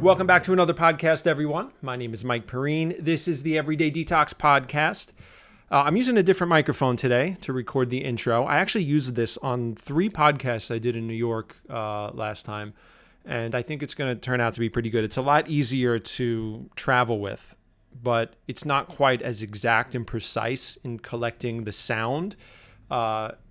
Welcome back to another podcast, everyone. My name is Mike Perrine. This is the Everyday Detox podcast. I'm using a different microphone today to record the intro. I actually used this on 3 podcasts I did in New York last time, and I think it's going to turn out to be pretty good. It's a lot easier to travel with, but it's not quite as exact and precise in collecting the sound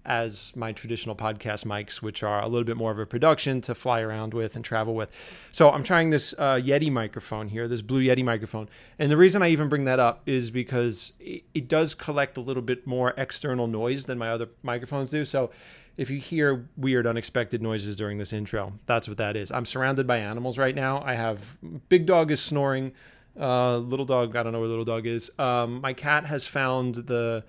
as my traditional podcast mics, which are a little bit more of a production to fly around with and travel with. So I'm trying this Yeti microphone here, this Blue Yeti microphone. And the reason I even bring that up is because it does collect a little bit more external noise than my other microphones do. So if you hear weird, unexpected noises during this intro, that's what that is. I'm surrounded by animals right now. I have, big dog is snoring. Little dog, I don't know where little dog is. My cat has found the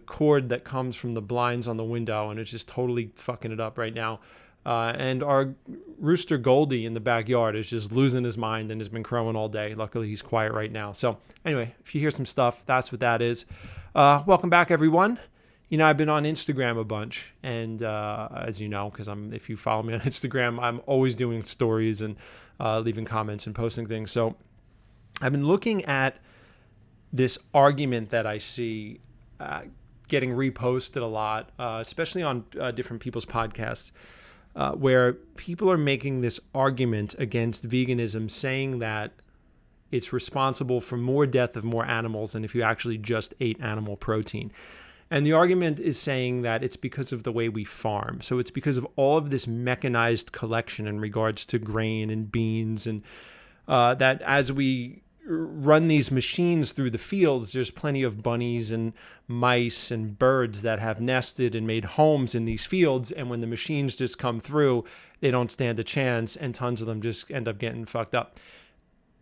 cord that comes from the blinds on the window, and it's just totally fucking it up right now. And our rooster Goldie in the backyard is just losing his mind and has been crowing all day. Luckily, he's quiet right now. So anyway, if you hear some stuff, that's what that is. Welcome back, everyone. You know, I've been on Instagram a bunch, and as you know, because if you follow me on Instagram, I'm always doing stories and leaving comments and posting things. So I've been looking at this argument that I see getting reposted a lot, especially on different people's podcasts, where people are making this argument against veganism, saying that it's responsible for more death of more animals than if you actually just ate animal protein. And the argument is saying that it's because of the way we farm. So it's because of all of this mechanized collection in regards to grain and beans, and that as we run these machines through the fields, there's plenty of bunnies and mice and birds that have nested and made homes in these fields. And when the machines just come through, they don't stand a chance, and tons of them just end up getting fucked up.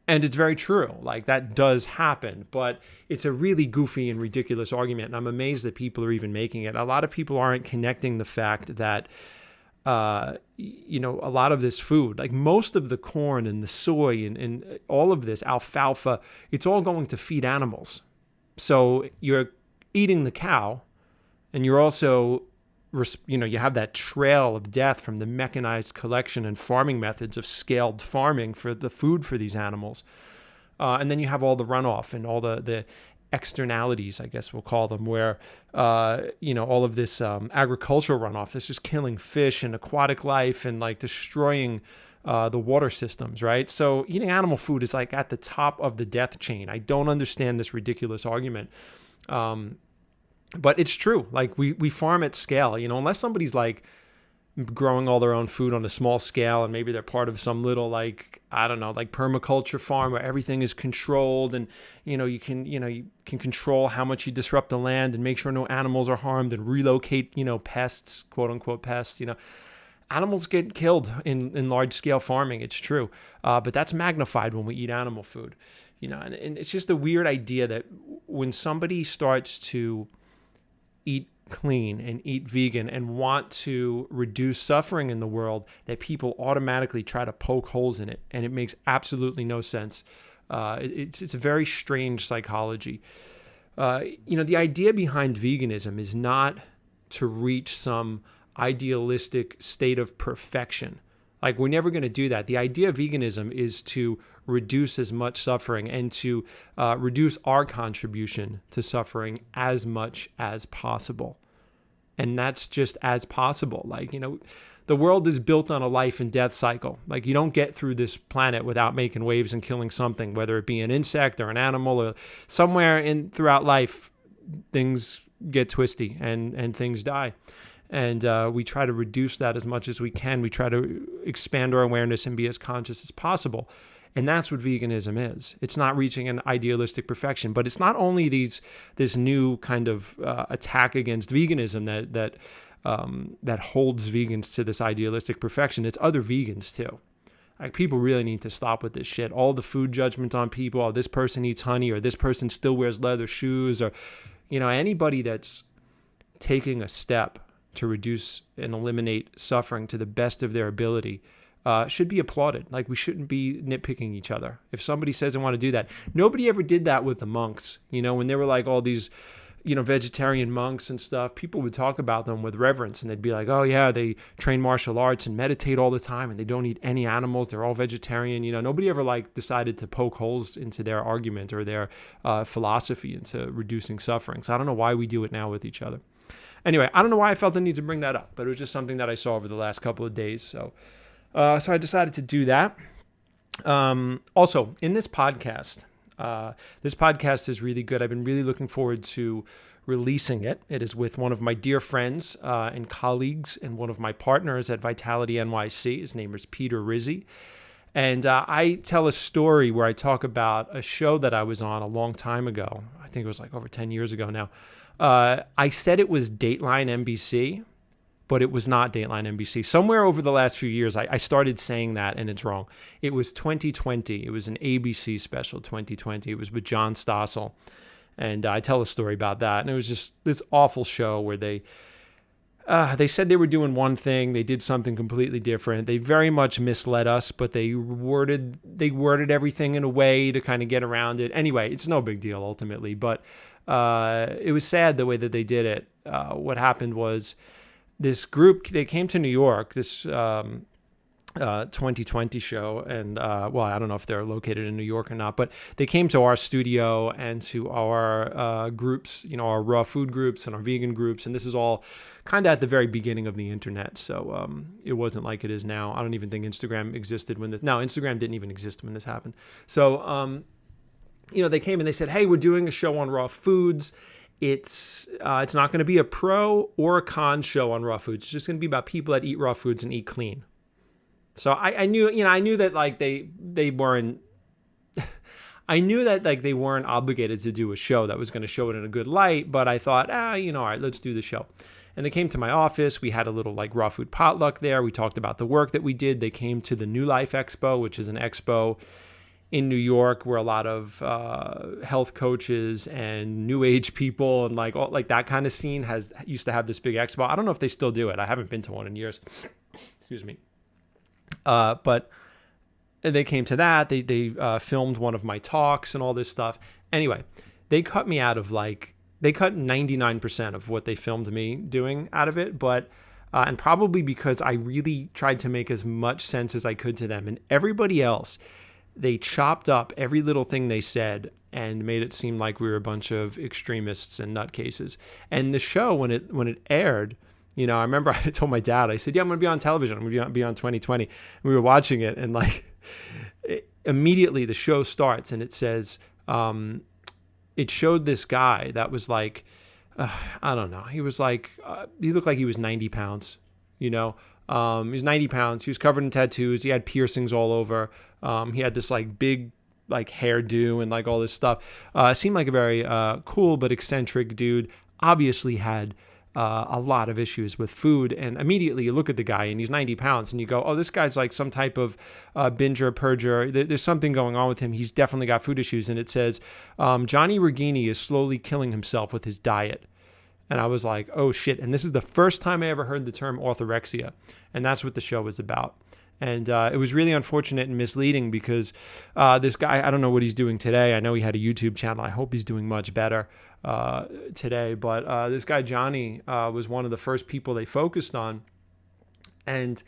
And it's very true. Like, that does happen, but it's a really goofy and ridiculous argument. And I'm amazed that people are even making it. A lot of people aren't connecting the fact that a lot of this food, like most of the corn and the soy and all of this alfalfa, it's all going to feed animals. So you're eating the cow, and you're also, you have that trail of death from the mechanized collection and farming methods of scaled farming for the food for these animals. And then you have all the runoff and all the externalities, I guess we'll call them, where, all of this agricultural runoff that's just killing fish and aquatic life and like destroying the water systems, right? So eating animal food is like at the top of the death chain. I don't understand this ridiculous argument. But it's true. Like we farm at scale, unless somebody's like growing all their own food on a small scale, and maybe they're part of some little permaculture farm where everything is controlled, and you can control how much you disrupt the land and make sure no animals are harmed and relocate pests, quote unquote pests. Animals get killed in large scale farming. It's true, but that's magnified when we eat animal food. And it's just a weird idea that when somebody starts to eat clean and eat vegan and want to reduce suffering in the world, that people automatically try to poke holes in it, and it makes absolutely no sense. It's a very strange psychology. The idea behind veganism is not to reach some idealistic state of perfection. Like, we're never going to do that. The idea of veganism is to reduce as much suffering and to reduce our contribution to suffering as much as possible. And that's just as possible. The world is built on a life and death cycle. Like, you don't get through this planet without making waves and killing something, whether it be an insect or an animal, or somewhere throughout life, things get twisty and things die. And we try to reduce that as much as we can. We try to expand our awareness and be as conscious as possible. And that's what veganism is. It's not reaching an idealistic perfection, but it's not only this new kind of attack against veganism that holds vegans to this idealistic perfection. It's other vegans too. Like, people really need to stop with this shit. All the food judgment on people. Oh, this person eats honey, or this person still wears leather shoes, or anybody that's taking a step to reduce and eliminate suffering to the best of their ability should be applauded. Like, we shouldn't be nitpicking each other. If somebody says they want to do that, nobody ever did that with the monks. When they were like all these, vegetarian monks and stuff, people would talk about them with reverence, and they'd be like, oh yeah, they train martial arts and meditate all the time and they don't eat any animals. They're all vegetarian. Nobody ever decided to poke holes into their argument or their philosophy into reducing suffering. So I don't know why we do it now with each other. Anyway, I don't know why I felt the need to bring that up, but it was just something that I saw over the last couple of days. So I decided to do that. Also, in this podcast is really good. I've been really looking forward to releasing it. It is with one of my dear friends and colleagues and one of my partners at Vitality NYC. His name is Peter Rizzi. And I tell a story where I talk about a show that I was on a long time ago. I think it was over 10 years ago now. I said it was Dateline NBC, but it was not Dateline NBC. Somewhere over the last few years, I started saying that, and it's wrong. It was 2020. It was an ABC special, 2020. It was with John Stossel, and I tell a story about that. And it was just this awful show where they said they were doing one thing. They did something completely different. They very much misled us, but they worded everything in a way to kind of get around it. Anyway, it's no big deal ultimately, but it was sad the way that they did it. What happened was, this group, they came to New York, this 2020 show, and I don't know if they're located in New York or not, but they came to our studio and to our groups, our raw food groups and our vegan groups, and this is all kind of at the very beginning of the internet, so it wasn't like it is now. I don't even think Instagram existed when Instagram didn't even exist when this happened. So, they came and they said, hey, we're doing a show on raw foods. It's not going to be a pro or a con show on raw foods. It's just going to be about people that eat raw foods and eat clean. So I knew that they weren't. I knew that they weren't obligated to do a show that was going to show it in a good light. But I thought, all right, let's do the show. And they came to my office. We had a little raw food potluck there. We talked about the work that we did. They came to the New Life Expo, which is an expo in New York where a lot of health coaches and new age people and all that kind of scene used to have this big expo. I don't know if they still do it. I haven't been to one in years. Excuse me. But they came to that. They filmed one of my talks and all this stuff. Anyway, they cut me out of they cut 99% of what they filmed me doing out of it. But and probably because I really tried to make as much sense as I could to them, and everybody else, they chopped up every little thing they said and made it seem like we were a bunch of extremists and nutcases. And the show, when it aired, I remember I told my dad, I said, yeah, I'm going to be on television. I'm going to be on 2020. And we were watching it, and immediately the show starts and it says, it showed this guy that was I don't know. He was he looked like he was 90 pounds, he was 90 pounds. He was covered in tattoos. He had piercings all over. He had this big hairdo and all this stuff. Seemed like a very cool but eccentric dude. Obviously had a lot of issues with food. And immediately you look at the guy and he's 90 pounds and you go, oh, this guy's some type of binger, purger. There's something going on with him. He's definitely got food issues. And it says, Johnny Regini is slowly killing himself with his diet. And I was like, oh shit. And this is the first time I ever heard the term orthorexia. And that's what the show was about. And it was really unfortunate and misleading because this guy, I don't know what he's doing today. I know he had a YouTube channel. I hope he's doing much better today. But this guy, Johnny, was one of the first people they focused on. And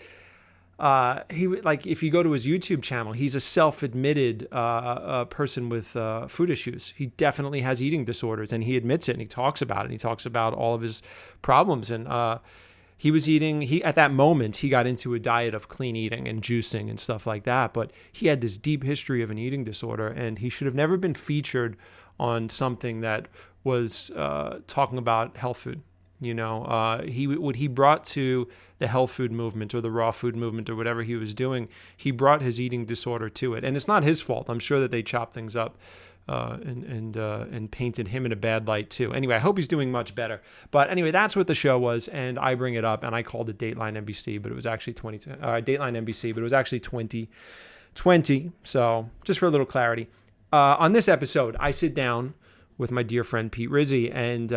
he if you go to his YouTube channel, he's a self-admitted person with food issues. He definitely has eating disorders, and he admits it, and he talks about it. And he talks about all of his problems. And he was eating. At that moment, he got into a diet of clean eating and juicing and stuff like that. But he had this deep history of an eating disorder, and he should have never been featured on something that was talking about health food. What he brought to the health food movement or the raw food movement or whatever he was doing, he brought his eating disorder to it. And it's not his fault. I'm sure that they chopped things up and painted him in a bad light too. Anyway, I hope he's doing much better. But anyway, that's what the show was, and I bring it up, and I called it Dateline NBC, but it was actually Dateline NBC, but it was actually 2020. So just for a little clarity, on this episode, I sit down with my dear friend Pete Rizzi, and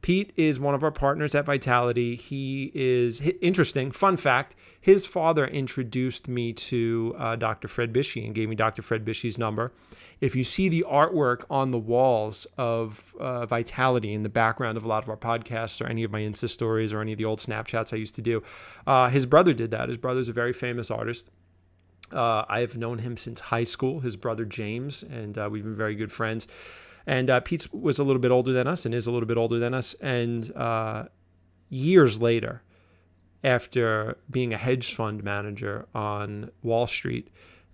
Pete is one of our partners at Vitality. He is interesting. Fun fact, his father introduced me to Dr. Fred Bisci and gave me Dr. Fred Bisci's number. If you see the artwork on the walls of Vitality in the background of a lot of our podcasts or any of my Insta stories or any of the old Snapchats I used to do, his brother did that. His brother's a very famous artist. I've known him since high school, his brother James, and we've been very good friends. And Pete was a little bit older than us and is a little bit older than us. And years later, after being a hedge fund manager on Wall Street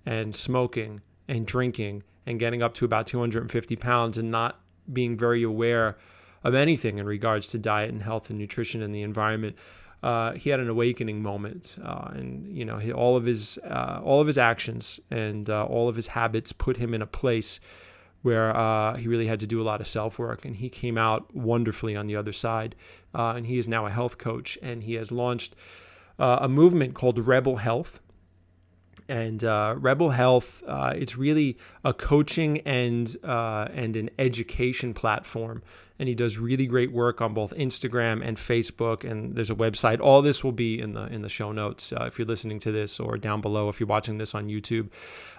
and smoking and drinking and getting up to about 250 pounds and not being very aware of anything in regards to diet and health and nutrition and the environment, he had an awakening moment, and all of his actions and all of his habits put him in a place where he really had to do a lot of self-work, and he came out wonderfully on the other side. And he is now a health coach, and he has launched a movement called Rebel Health. And Rebel Health, it's really a coaching and an education platform. And he does really great work on both Instagram and Facebook. And there's a website. All this will be in the show notes if you're listening to this, or down below if you're watching this on YouTube.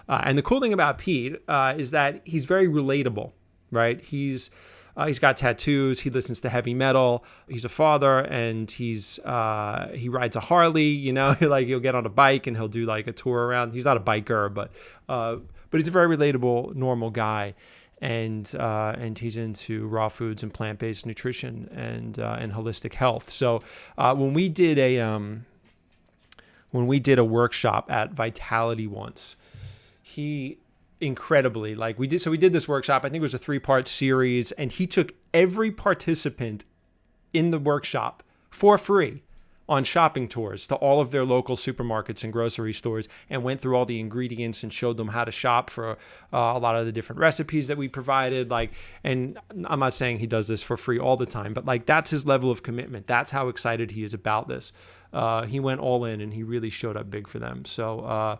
And the cool thing about Pete is that he's very relatable, right? He's got tattoos. He listens to heavy metal. He's a father, and he rides a Harley. Like he'll get on a bike and he'll do like a tour around. He's not a biker, but he's a very relatable, normal guy, and he's into raw foods and plant-based nutrition and holistic health. So when we did a workshop at Vitality once, he incredibly, we did this workshop. I think it was a 3-part series, and he took every participant in the workshop for free on shopping tours to all of their local supermarkets and grocery stores, and went through all the ingredients and showed them how to shop for a lot of the different recipes that we provided. And I'm not saying he does this for free all the time, but that's his level of commitment. That's how excited he is about this. He went all in, and he really showed up big for them. So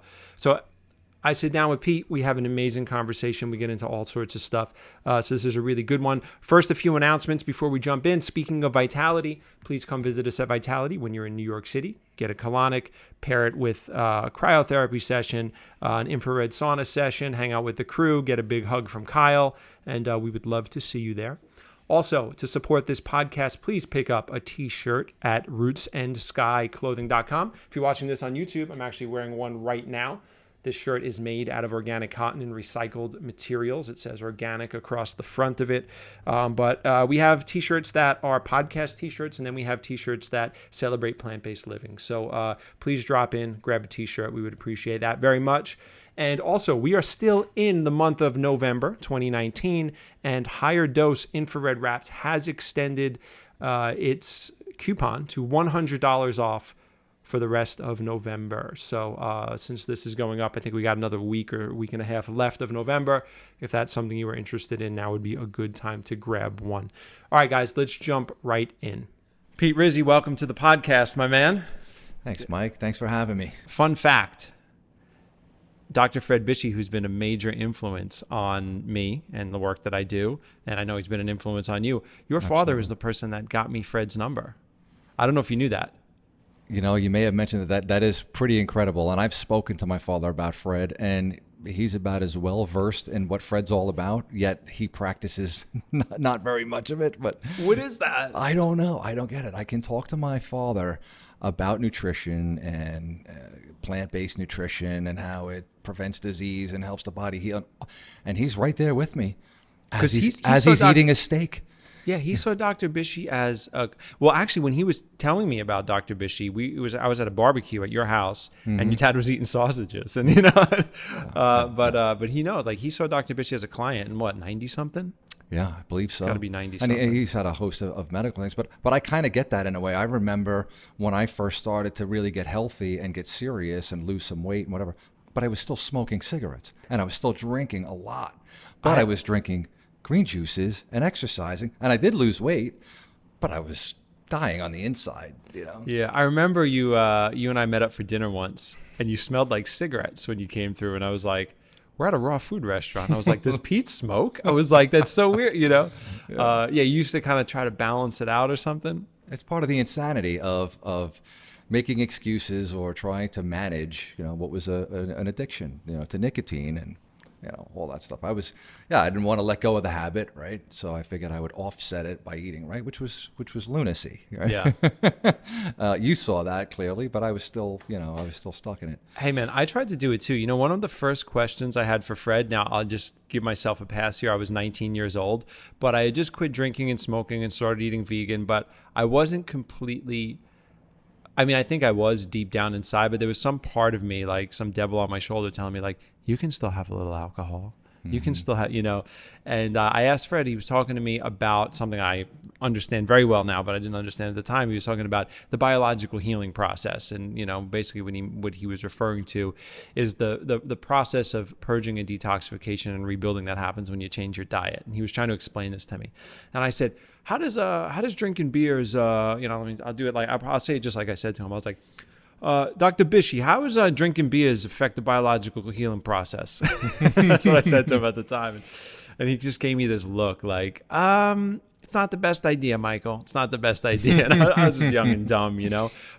I sit down with Pete. We have an amazing conversation. We get into all sorts of stuff. So this is a really good one. First, a few announcements before we jump in. Speaking of Vitality, please come visit us at Vitality when you're in New York City. Get a colonic, pair it with a cryotherapy session, an infrared sauna session, hang out with the crew, get a big hug from Kyle, and we would love to see you there. Also, to support this podcast, please pick up a t-shirt at rootsandskyclothing.com. If you're watching this on YouTube, I'm actually wearing one right now. This shirt is made out of organic cotton and recycled materials. It says organic across the front of it. But we have t-shirts that are podcast t-shirts, and then we have t-shirts that celebrate plant-based living. So please drop in, grab a t-shirt. We would appreciate that very much. And also, we are still in the month of November 2019, and Higher Dose Infrared Wraps has extended its coupon to $100 off for the rest of November. So since this is going up, I think we got another week or week and a half left of November. If that's something you were interested in, now would be a good time to grab one. All right, guys, let's jump right in. Pete Rizzi, welcome to the podcast, my man. Thanks, Mike. Thanks for having me. Fun fact, Dr. Fred Bisci, who's been a major influence on me and the work that I do, and I know he's been an influence on you, your father is the person that got me Fred's number. I don't know if you knew that. You may have mentioned that is pretty incredible. And I've spoken to my father about Fred, and he's about as well versed in what Fred's all about, yet he practices not very much of it. But what is that? I don't know. I don't get it. I can talk to my father about nutrition and plant-based nutrition and how it prevents disease and helps the body heal. And he's right there with me as he's eating his steak. Yeah, he saw Dr. Bisci as actually, when he was telling me about Dr. Bisci, I was at a barbecue at your house, and your dad was eating sausages, and but he knows, he saw Dr. Bisci as a client in 90 something. Yeah, I believe so. Got to be 90 something. And he's had a host of medical things, but I kind of get that in a way. I remember when I first started to really get healthy and get serious and lose some weight and whatever, but I was still smoking cigarettes, and I was still drinking a lot, but I was drinking green juices and exercising, and I did lose weight, but I was dying on the inside, Yeah, I remember you and I met up for dinner once, and you smelled like cigarettes when you came through, and I was like, we're at a raw food restaurant. I was like, does Pete smoke? I was like, that's so weird, you know? You used to kind of try to balance it out or something. It's part of the insanity of making excuses or trying to manage, what was an addiction, to nicotine and, all that stuff. I didn't want to let go of the habit, right? So I figured I would offset it by eating, right? Which was lunacy, right? Yeah. You saw that clearly, but I was still stuck in it. Hey man, I tried to do it too. You know, one of the first questions I had for Fred, now I'll just give myself a pass here. I was 19 years old, but I had just quit drinking and smoking and started eating vegan, but I wasn't completely, I think I was deep down inside, but there was some part of me, like some devil on my shoulder telling me like, you can still have a little alcohol. You can still have, and I asked Fred, he was talking to me about something I understand very well now, but I didn't understand at the time. He was talking about the biological healing process. And, basically what he was referring to is the process of purging and detoxification and rebuilding that happens when you change your diet. And he was trying to explain this to me. And I said, how does drinking beers, I'll do it like, I'll say it just like I said to him. I was like, Dr. Bisci, how does drinking beers affect the biological healing process? That's what I said to him at the time. And he just gave me this look like, it's not the best idea, Michael. It's not the best idea. And I was just young and dumb,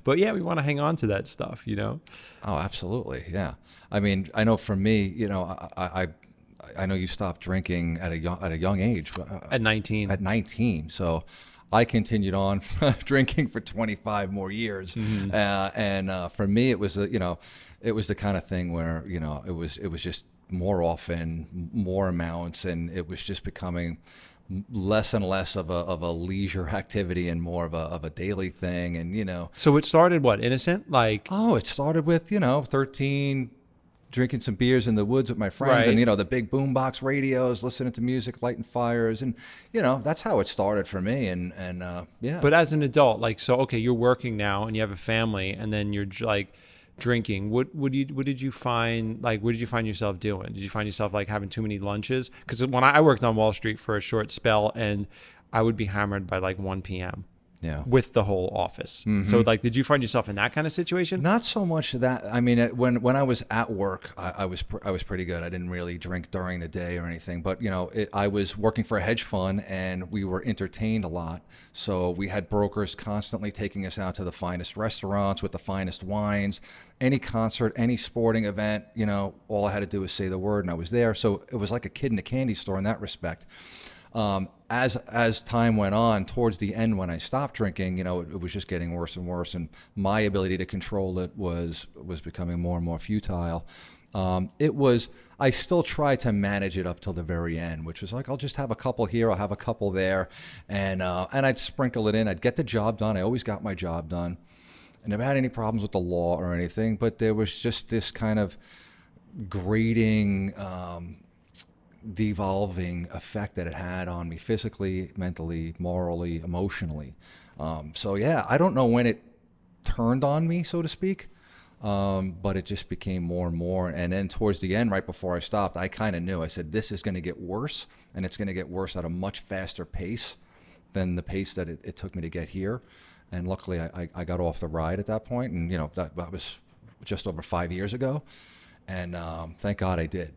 But yeah, we want to hang on to that stuff, Oh, absolutely. Yeah. I know for me, I know you stopped drinking at a young age. At 19. At 19. So I continued on drinking for 25 more years. Mm-hmm. And for me, it was, it was the kind of thing where, it was just more often, more amounts, and it was just becoming less and less of a leisure activity and more of a daily thing. And, So it started what, innocent? Like, it started with, 13, drinking some beers in the woods with my friends, right. And the big boombox radios, listening to music, lighting fires, and that's how it started for me. And yeah. But as an adult, like, so okay, you're working now and you have a family, and then you're like drinking. What did you find? Like, what did you find yourself doing? Did you find yourself like having too many lunches? Because when I worked on Wall Street for a short spell, and I would be hammered by like 1 p.m. Yeah. With the whole office. Mm-hmm. So like, did you find yourself in that kind of situation? Not so much that. When I was at work, I was pretty good. I didn't really drink during the day or anything, but I was working for a hedge fund and we were entertained a lot. So we had brokers constantly taking us out to the finest restaurants with the finest wines, any concert, any sporting event, all I had to do was say the word and I was there. So it was like a kid in a candy store in that respect. As time went on, towards the end when I stopped drinking, it was just getting worse and worse, and my ability to control it was becoming more and more futile. I still tried to manage it up till the very end, which was like, I'll just have a couple here, I'll have a couple there, and I'd sprinkle it in. I'd get the job done. I always got my job done. I never had any problems with the law or anything, but there was just this kind of grating, devolving effect that it had on me physically, mentally, morally, emotionally. So yeah, I don't know when it turned on me, so to speak, but it just became more and more. And then towards the end, right before I stopped, I kind of knew. I said, this is going to get worse, and it's going to get worse at a much faster pace than the pace that it took me to get here. And luckily, I got off the ride at that point, and that was just over 5 years ago. And thank God I did,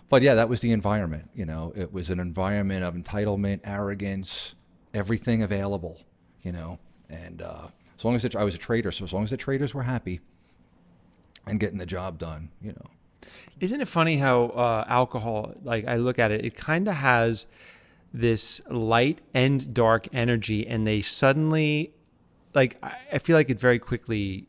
But yeah, that was the environment. It was an environment of entitlement, arrogance, everything available. And as long as I was a trader, so as long as the traders were happy and getting the job done, Isn't it funny how alcohol? Like, I look at it, it kind of has this light and dark energy, and they suddenly, like, I feel like it very quickly,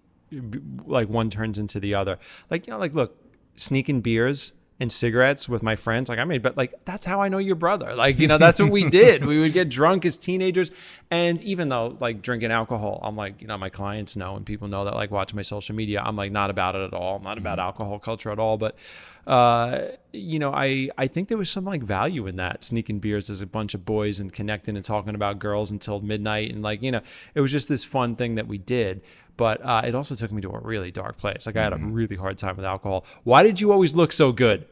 like, one turns into the other. Like, look, sneaking beers and cigarettes with my friends, but that's how I know your brother. That's what we did. We would get drunk as teenagers. And even though like drinking alcohol, I'm like, my clients know, and people know that, like, watch my social media, I'm like not about it at all. I'm not about alcohol culture at all. But, I think there was some like value in that, sneaking beers as a bunch of boys and connecting and talking about girls until midnight. And it was just this fun thing that we did. But it also took me to a really dark place. Like, I had a really hard time with alcohol. Why did you always look so good?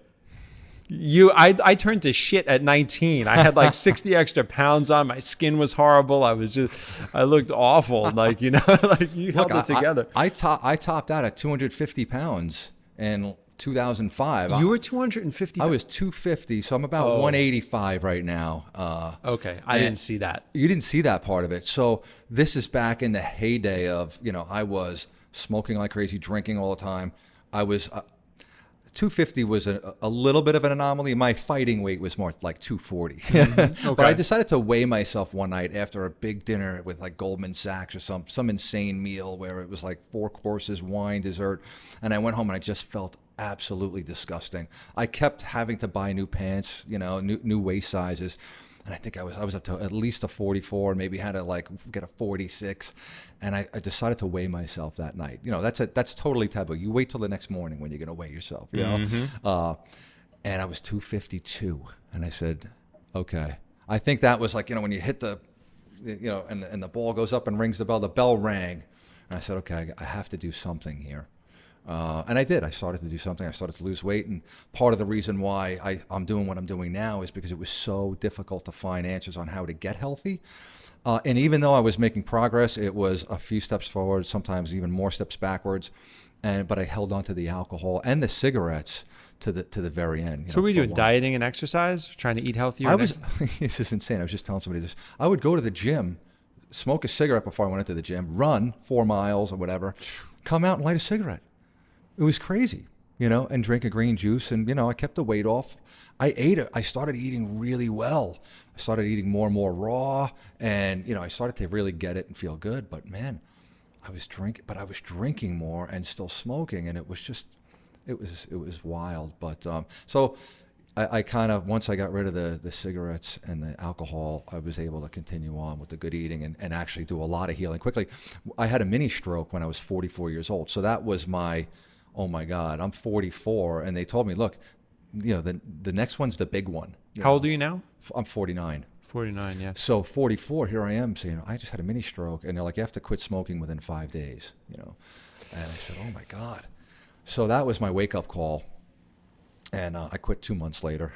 I turned to shit at 19. I had like 60 extra pounds on. My skin was horrible. I looked awful. Like you held it together. I topped out at 250 pounds. And 2005. You were 250. I was 250, so I'm about 185 right now. Okay, I didn't see that. You didn't see that part of it. So this is back in the heyday of, I was smoking like crazy, drinking all the time. I was 250 was a little bit of an anomaly. My fighting weight was more like 240. Okay. But I decided to weigh myself one night after a big dinner with like Goldman Sachs or some insane meal where it was like 4 courses, wine, dessert. And I went home and I just felt absolutely disgusting. I kept having to buy new pants, new waist sizes. And I think I was up to at least a 44, and maybe had to like get a 46. And I decided to weigh myself that night. That's totally taboo. You wait till the next morning when you're going to weigh yourself, And I was 252. And I said, okay. I think that was like, when you hit the, and the ball goes up and rings the bell rang. And I said, okay, I have to do something here. And I did. I started to do something. I started to lose weight. And part of the reason why I'm doing what I'm doing now is because it was so difficult to find answers on how to get healthy. And even though I was making progress, it was a few steps forward, sometimes even more steps backwards. But I held on to the alcohol and the cigarettes to the very end. So were you doing dieting and exercise, trying to eat healthier? This is insane. I was just telling somebody this. I would go to the gym, smoke a cigarette before I went into the gym, run 4 miles or whatever, come out and light a cigarette. It was crazy, and drink a green juice. And, I kept the weight off. I started eating really well. I started eating more and more raw. And, I started to really get it and feel good. But, man, I was drinking more and still smoking. And it was just, it was wild. But so I kind of, once I got rid of the cigarettes and the alcohol, I was able to continue on with the good eating and actually do a lot of healing quickly. I had a mini stroke when I was 44 years old. So that was oh my God, I'm 44. And they told me, look, the next one's the big one. How old are you now? I'm 49. 49, yeah. So 44, here I am saying, I just had a mini stroke. And they're like, you have to quit smoking within 5 days, And I said, oh my God. So that was my wake up call. And I quit 2 months later.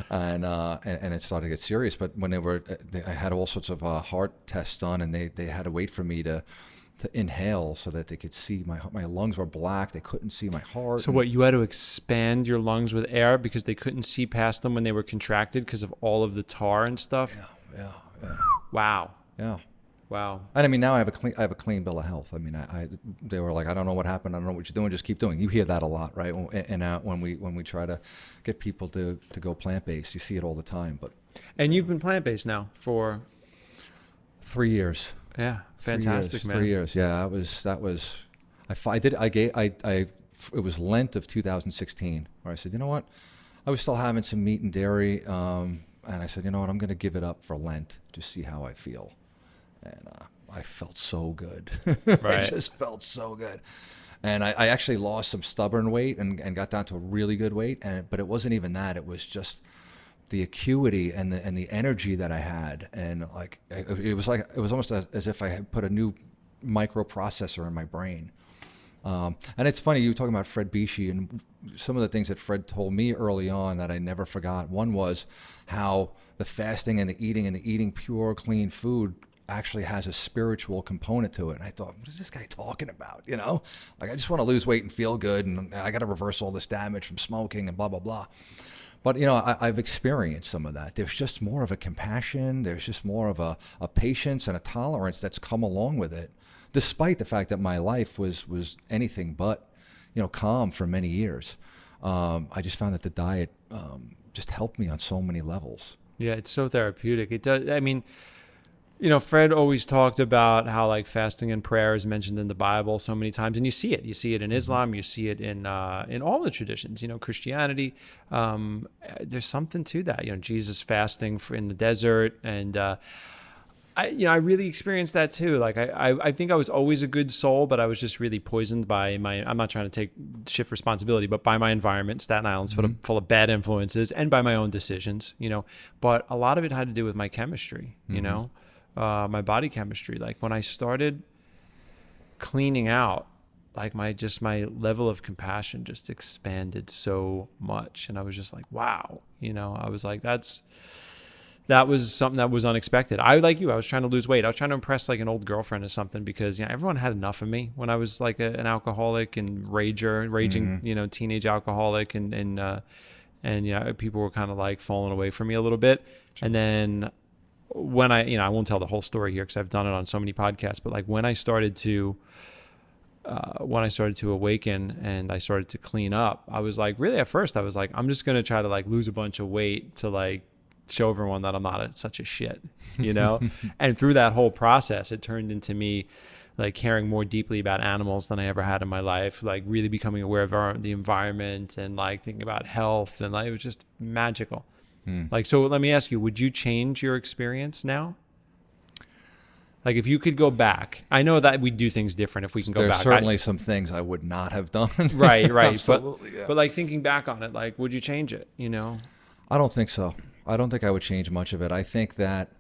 and it started to get serious. But when I had all sorts of heart tests done, and they had to wait for me to inhale so that they could see my lungs were black. They couldn't see my heart. So you had to expand your lungs with air because they couldn't see past them when they were contracted because of all of the tar and stuff? Yeah. Wow. Yeah. Wow. And I mean, now I have a clean bill of health. I mean, they were like, I don't know what happened. I don't know what you're doing. Just keep doing. You hear that a lot, right? And when we try to get people to go plant-based, you see it all the time. And you've been plant-based now for 3 years. Yeah, fantastic, 3 years. Yeah, it was Lent of 2016 where I said, you know what? I was still having some meat and dairy. And I said, you know what? I'm going to give it up for Lent, just see how I feel. And I felt so good. Right. I just felt so good. And I actually lost some stubborn weight and got down to a really good weight. But it wasn't even that. It was just the acuity and the energy that I had. And it was almost as if I had put a new microprocessor in my brain. And it's funny, you were talking about Fred Bisci and some of the things that Fred told me early on that I never forgot. One was how the fasting and the eating pure, clean food actually has a spiritual component to it. And I thought, what is this guy talking about? I just want to lose weight and feel good, and I got to reverse all this damage from smoking and blah, blah, blah. But, I've experienced some of that. There's just more of a compassion. There's just more of a patience and a tolerance that's come along with it, despite the fact that my life was anything but, calm for many years. I just found that the diet just helped me on so many levels. Yeah, it's so therapeutic. It does. I mean, Fred always talked about how fasting and prayer is mentioned in the Bible so many times, and you see it. You see it in Islam. You see it in all the traditions. Christianity. There's something to that. Jesus fasting in the desert, and I really experienced that too. I think I was always a good soul, but I was just really poisoned by I'm not trying to shift responsibility, but by my environment. Staten Island's full of bad influences, and by my own decisions. But a lot of it had to do with my chemistry. My body chemistry. When I started cleaning out, my level of compassion just expanded so much. And I was just like, wow, I was like, there's that was something that was unexpected. I, like you, I was trying to lose weight. I was trying to impress like an old girlfriend or something because, you know, everyone had enough of me when I was like an alcoholic and raging, you know, teenage alcoholic. And yeah, people were kind of like falling away from me a little bit. And then when I, you know, I won't tell the whole story here because I've done it on so many podcasts, but like when I started to awaken and I started to clean up, I was like, really at first I was like, I'm just going to try to like lose a bunch of weight to like show everyone that I'm not such a shit, you know? And through that whole process, it turned into me like caring more deeply about animals than I ever had in my life, like really becoming aware of the environment and like thinking about health, and like, it was just magical. Like, so let me ask you, would you change your experience now? Like if you could go back, I know that we do things different if we can go back. There's certainly some things I would not have done. Right. Absolutely, but like thinking back on it, like, would you change it, you know? I don't think so. I don't think I would change much of it. I think that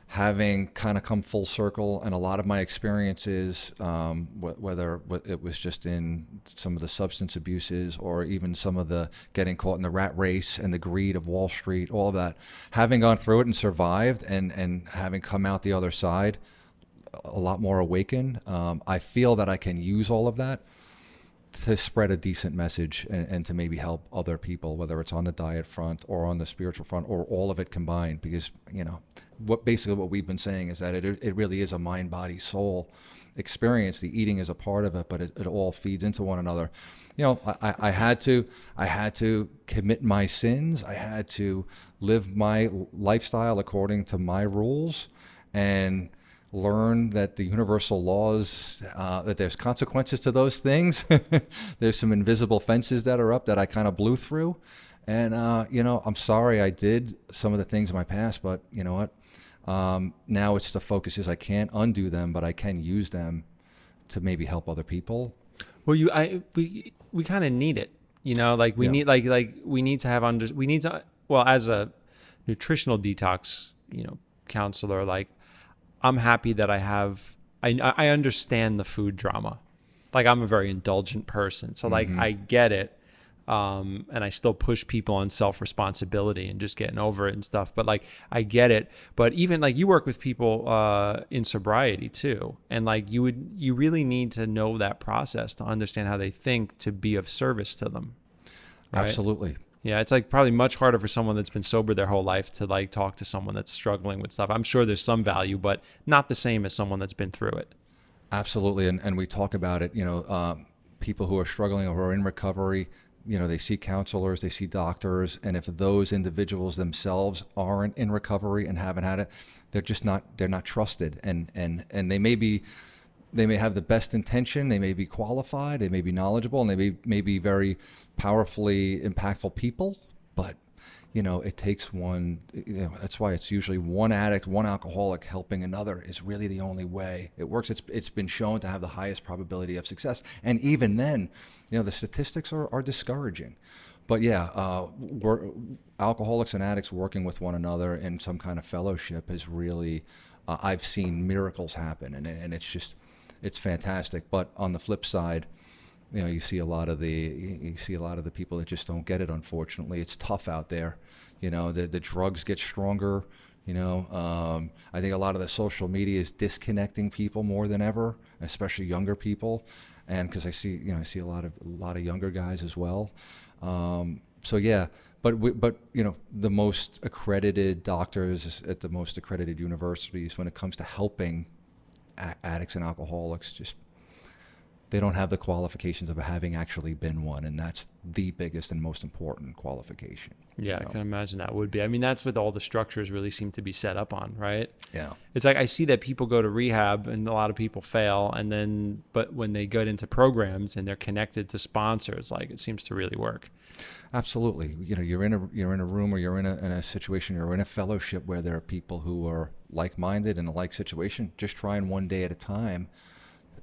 having kind of come full circle, and a lot of my experiences, whether it was just in some of the substance abuses or even some of the getting caught in the rat race and the greed of Wall Street, all of that, having gone through it and survived and having come out the other side a lot more awakened, I feel that I can use all of that to spread a decent message and to maybe help other people, whether it's on the diet front or on the spiritual front or all of it combined. Because, you know, what we've been saying is that it really is a mind, body, soul experience. The eating is a part of it, but it all feeds into one another. You know, I had to commit my sins. I had to live my lifestyle according to my rules and learn that the universal laws, that there's consequences to those things. There's some invisible fences that are up that I kind of blew through. And, you know, I'm sorry I did some of the things in my past, but you know what? Now it's the focus is I can't undo them, but I can use them to maybe help other people. Well, we kind of need it, you know, like we need, like we need to have as a nutritional detox, you know, counselor, like, I'm happy that I understand the food drama. Like I'm a very indulgent person. So like I get it. And I still push people on self-responsibility and just getting over it and stuff. But like, I get it. But even like you work with people in sobriety too. And like you really need to know that process to understand how they think to be of service to them. Right? Absolutely. Yeah, it's like probably much harder for someone that's been sober their whole life to like talk to someone that's struggling with stuff. I'm sure there's some value, but not the same as someone that's been through it. Absolutely. And we talk about it, you know, people who are struggling or who are in recovery, you know, they see counselors, they see doctors. And if those individuals themselves aren't in recovery and haven't had it, they're not trusted. And they may have the best intention, they may be qualified, they may be knowledgeable, and they may be very powerfully impactful people, but you know, it takes one, you know, that's why it's usually one addict, one alcoholic helping another is really the only way it works. It's been shown to have the highest probability of success. And even then, you know, the statistics are discouraging. But yeah, alcoholics and addicts working with one another in some kind of fellowship is really, I've seen miracles happen, and it's fantastic. But on the flip side, you know, you see a lot of the people that just don't get it. Unfortunately, it's tough out there. You know, the drugs get stronger. You know, I think a lot of the social media is disconnecting people more than ever, especially younger people. And because I see a lot of younger guys as well. So yeah, but you know, the most accredited doctors at the most accredited universities, when it comes to helping addicts and alcoholics, just they don't have the qualifications of having actually been one, and that's the biggest and most important qualification. Yeah, I can imagine that would be. I mean, that's what all the structures really seem to be set up on, right? Yeah. It's like I see that people go to rehab and a lot of people fail, but when they get into programs and they're connected to sponsors, like it seems to really work. Absolutely. You know, you're in a room, or you're in a situation, you're in a fellowship where there are people who are like-minded in a like situation, just trying one day at a time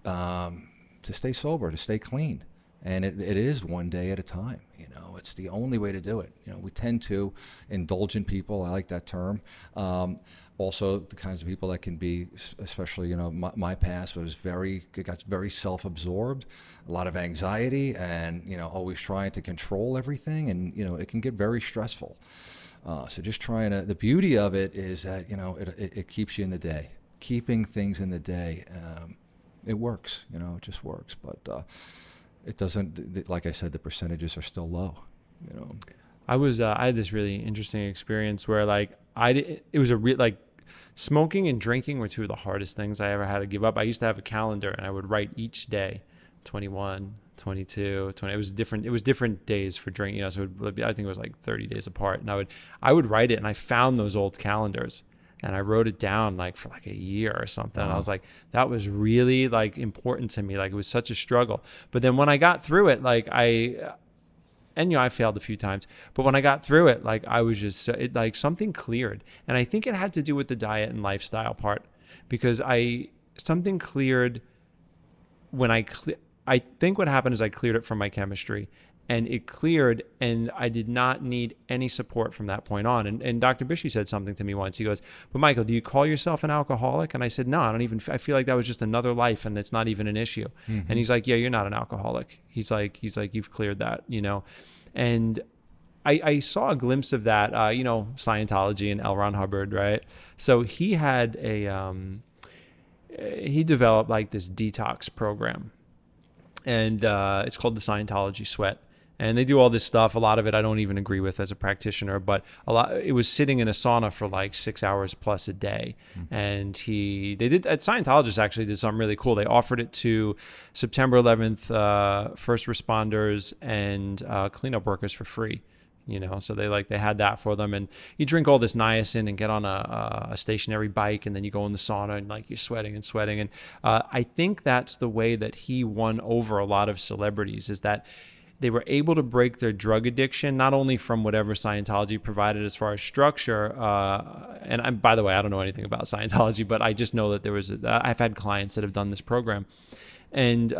to stay sober, to stay clean. And it is one day at a time. You know, it's the only way to do it. You know, we tend to indulgent people. I like that term. Also, the kinds of people that can be, especially, you know, my past got very self-absorbed, a lot of anxiety, and, you know, always trying to control everything. And, you know, it can get very stressful. So just trying to, the beauty of it is that, it keeps you in the day. Keeping things in the day, it works, it just works. But it doesn't, like I said, the percentages are still low, I had this really interesting experience where smoking and drinking were two of the hardest things I ever had to give up. I used to have a calendar and I would write each day, 21, 22, 20. It was different days for drinking, so I think it was like 30 days apart. And I would write it, and I found those old calendars and I wrote it down for a year or something. Wow. And I was like, that was really important to me. It was such a struggle. But then when I got through it, I failed a few times, but when I got through it, I was just, something cleared. And I think it had to do with the diet and lifestyle part, because something cleared when I think what happened is I cleared it from my chemistry, and it cleared, and I did not need any support from that point on. And Dr. Bisci said something to me once. He goes, "But Michael, do you call yourself an alcoholic?" And I said, "No, I feel like that was just another life and it's not even an issue." Mm-hmm. And he's like, "Yeah, you're not an alcoholic." He's like, "You've cleared that, And I saw a glimpse of that, Scientology and L. Ron Hubbard, right? So he had he developed this detox program, and it's called the Scientology Sweat. And they do all this stuff. A lot of it I don't even agree with as a practitioner, but it was sitting in a sauna for 6 hours plus a day. Mm-hmm. And Scientologists actually did something really cool. They offered it to September 11th first responders and cleanup workers for free. So they had that for them, and you drink all this niacin and get on a stationary bike, and then you go in the sauna and you're sweating and sweating. And I think that's the way that he won over a lot of celebrities, is that they were able to break their drug addiction, not only from whatever Scientology provided as far as structure. By the way, I don't know anything about Scientology, but I just know that I've had clients that have done this program. And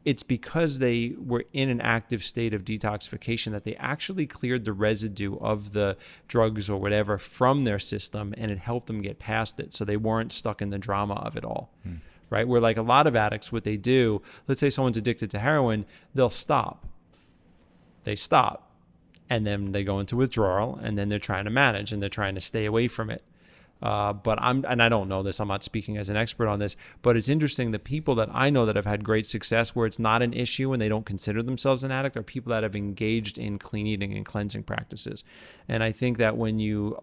it's because they were in an active state of detoxification that they actually cleared the residue of the drugs or whatever from their system, and it helped them get past it. So they weren't stuck in the drama of it all. Right? Where a lot of addicts, what they do, let's say someone's addicted to heroin, they'll stop. They stop, and then they go into withdrawal, and then they're trying to manage, and they're trying to stay away from it. But I don't know this, I'm not speaking as an expert on this, but it's interesting, the people that I know that have had great success where it's not an issue and they don't consider themselves an addict are people that have engaged in clean eating and cleansing practices. And I think that when you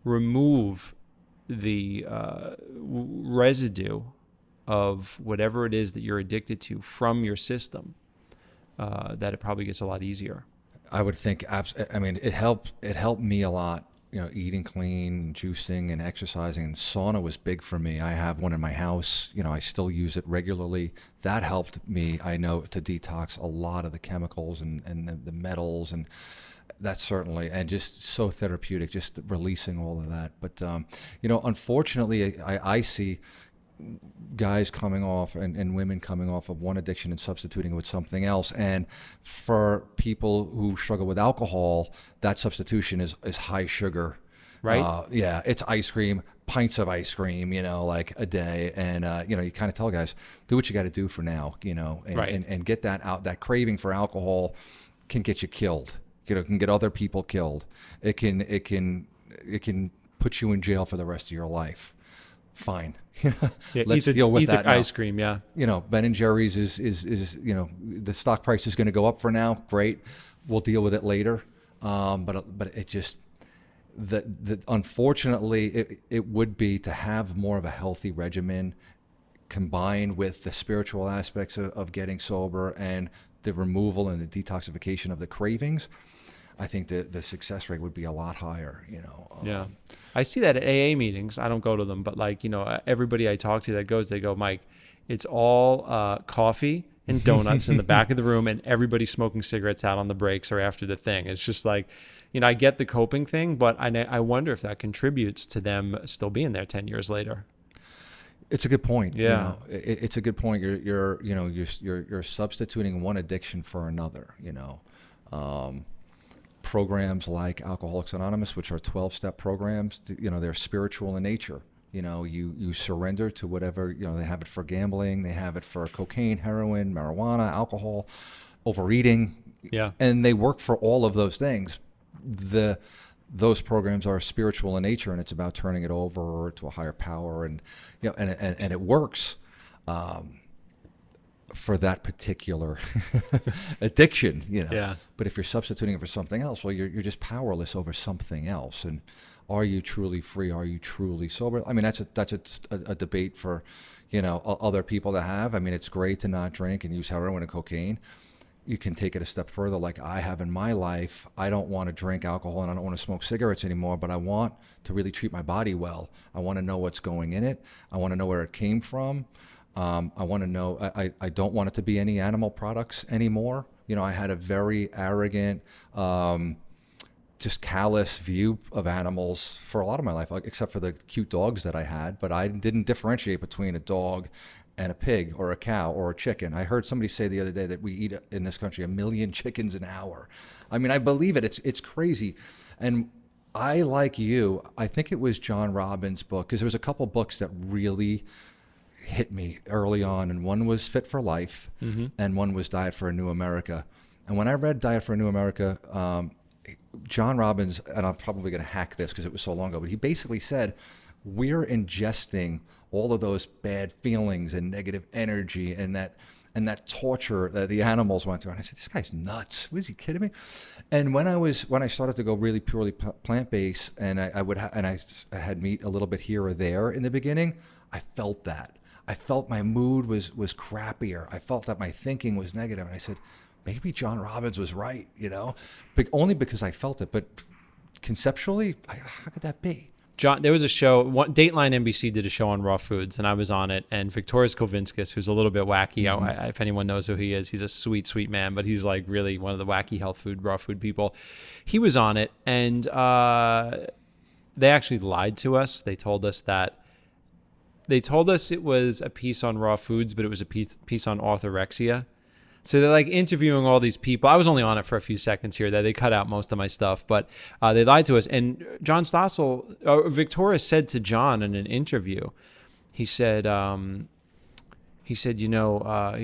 remove the residue of whatever it is that you're addicted to from your system, that it probably gets a lot easier. I would think, it helped me a lot, eating clean, juicing and exercising, and sauna was big for me. I have one in my house, I still use it regularly. That helped me, I know, to detox a lot of the chemicals and the metals, and that certainly, and just so therapeutic, just releasing all of that. But, unfortunately, I see guys coming off and women coming off of one addiction and substituting with something else. And for people who struggle with alcohol, that substitution is high sugar. Right. It's ice cream, pints of ice cream, a day. And, you kind of tell guys, do what you got to do for now, and get that out. That craving for alcohol can get you killed. It can get other people killed. It can put you in jail for the rest of your life. Fine. Let's deal with that now. Ice cream, yeah. Ben and Jerry's is the stock price is going to go up for now. Great, we'll deal with it later. But it just unfortunately it would be to have more of a healthy regimen combined with the spiritual aspects of getting sober and the removal and the detoxification of the cravings. I think the success rate would be a lot higher, Yeah. I see that at AA meetings. I don't go to them, but everybody I talk to that goes, they go, "Mike, it's all coffee and donuts in the back of the room, and everybody smoking cigarettes out on the breaks or after the thing." It's just I get the coping thing, but I wonder if that contributes to them still being there 10 years later. It's a good point. Yeah. It's a good point. You're substituting one addiction for another, programs like Alcoholics Anonymous, which are 12-step programs, they're spiritual in nature. You surrender to whatever, they have it for gambling, they have it for cocaine, heroin, marijuana, alcohol, overeating. Yeah. And they work for all of those things. The those programs are spiritual in nature, and it's about turning it over to a higher power, and and it works for that particular addiction, Yeah. But if you're substituting it for something else, well, you're just powerless over something else. And are you truly free? Are you truly sober? I mean, that's a debate for, other people to have. I mean, it's great to not drink and use heroin and cocaine. You can take it a step further, like I have in my life. I don't want to drink alcohol and I don't want to smoke cigarettes anymore, but I want to really treat my body well. I want to know what's going in it. I want to know where it came from. I want to know, I don't want it to be any animal products anymore. I had a very arrogant, just callous view of animals for a lot of my life, except for the cute dogs that I had. But I didn't differentiate between a dog and a pig or a cow or a chicken. I heard somebody say the other day that we eat in this country 1 million chickens an hour. I mean, I believe it. It's crazy. And I, like you, I think it was John Robbins' book, because there was a couple books that really hit me early on, and one was Fit for Life, and one was Diet for a New America. And when I read Diet for a New America, John Robbins, and I'm probably going to hack this because it was so long ago, but he basically said, we're ingesting all of those bad feelings and negative energy and that torture that the animals went through. And I said, this guy's nuts. Was he kidding me? And when I started to go really purely plant-based, and I had meat a little bit here or there in the beginning, I felt that. I felt my mood was crappier. I felt that my thinking was negative. And I said, maybe John Robbins was right, only because I felt it. But conceptually, how could that be? John, there was a show, Dateline NBC did a show on raw foods, and I was on it. And Victorious Kovinskis, who's a little bit wacky, if anyone knows who he is, he's a sweet, sweet man, but he's like really one of the wacky raw food people. He was on it, and they actually lied to us. They told us it was a piece on raw foods, but it was a piece on orthorexia. So they're like interviewing all these people. I was only on it for a few seconds here. They cut out most of my stuff, but they lied to us. And John Victoria said to John in an interview, he said, he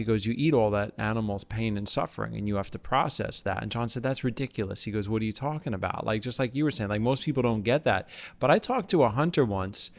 goes, you eat all that animal's pain and suffering, and you have to process that. And John said, that's ridiculous. He goes, what are you talking about? Like, just like you were saying, like most people don't get that. But I talked to a hunter once.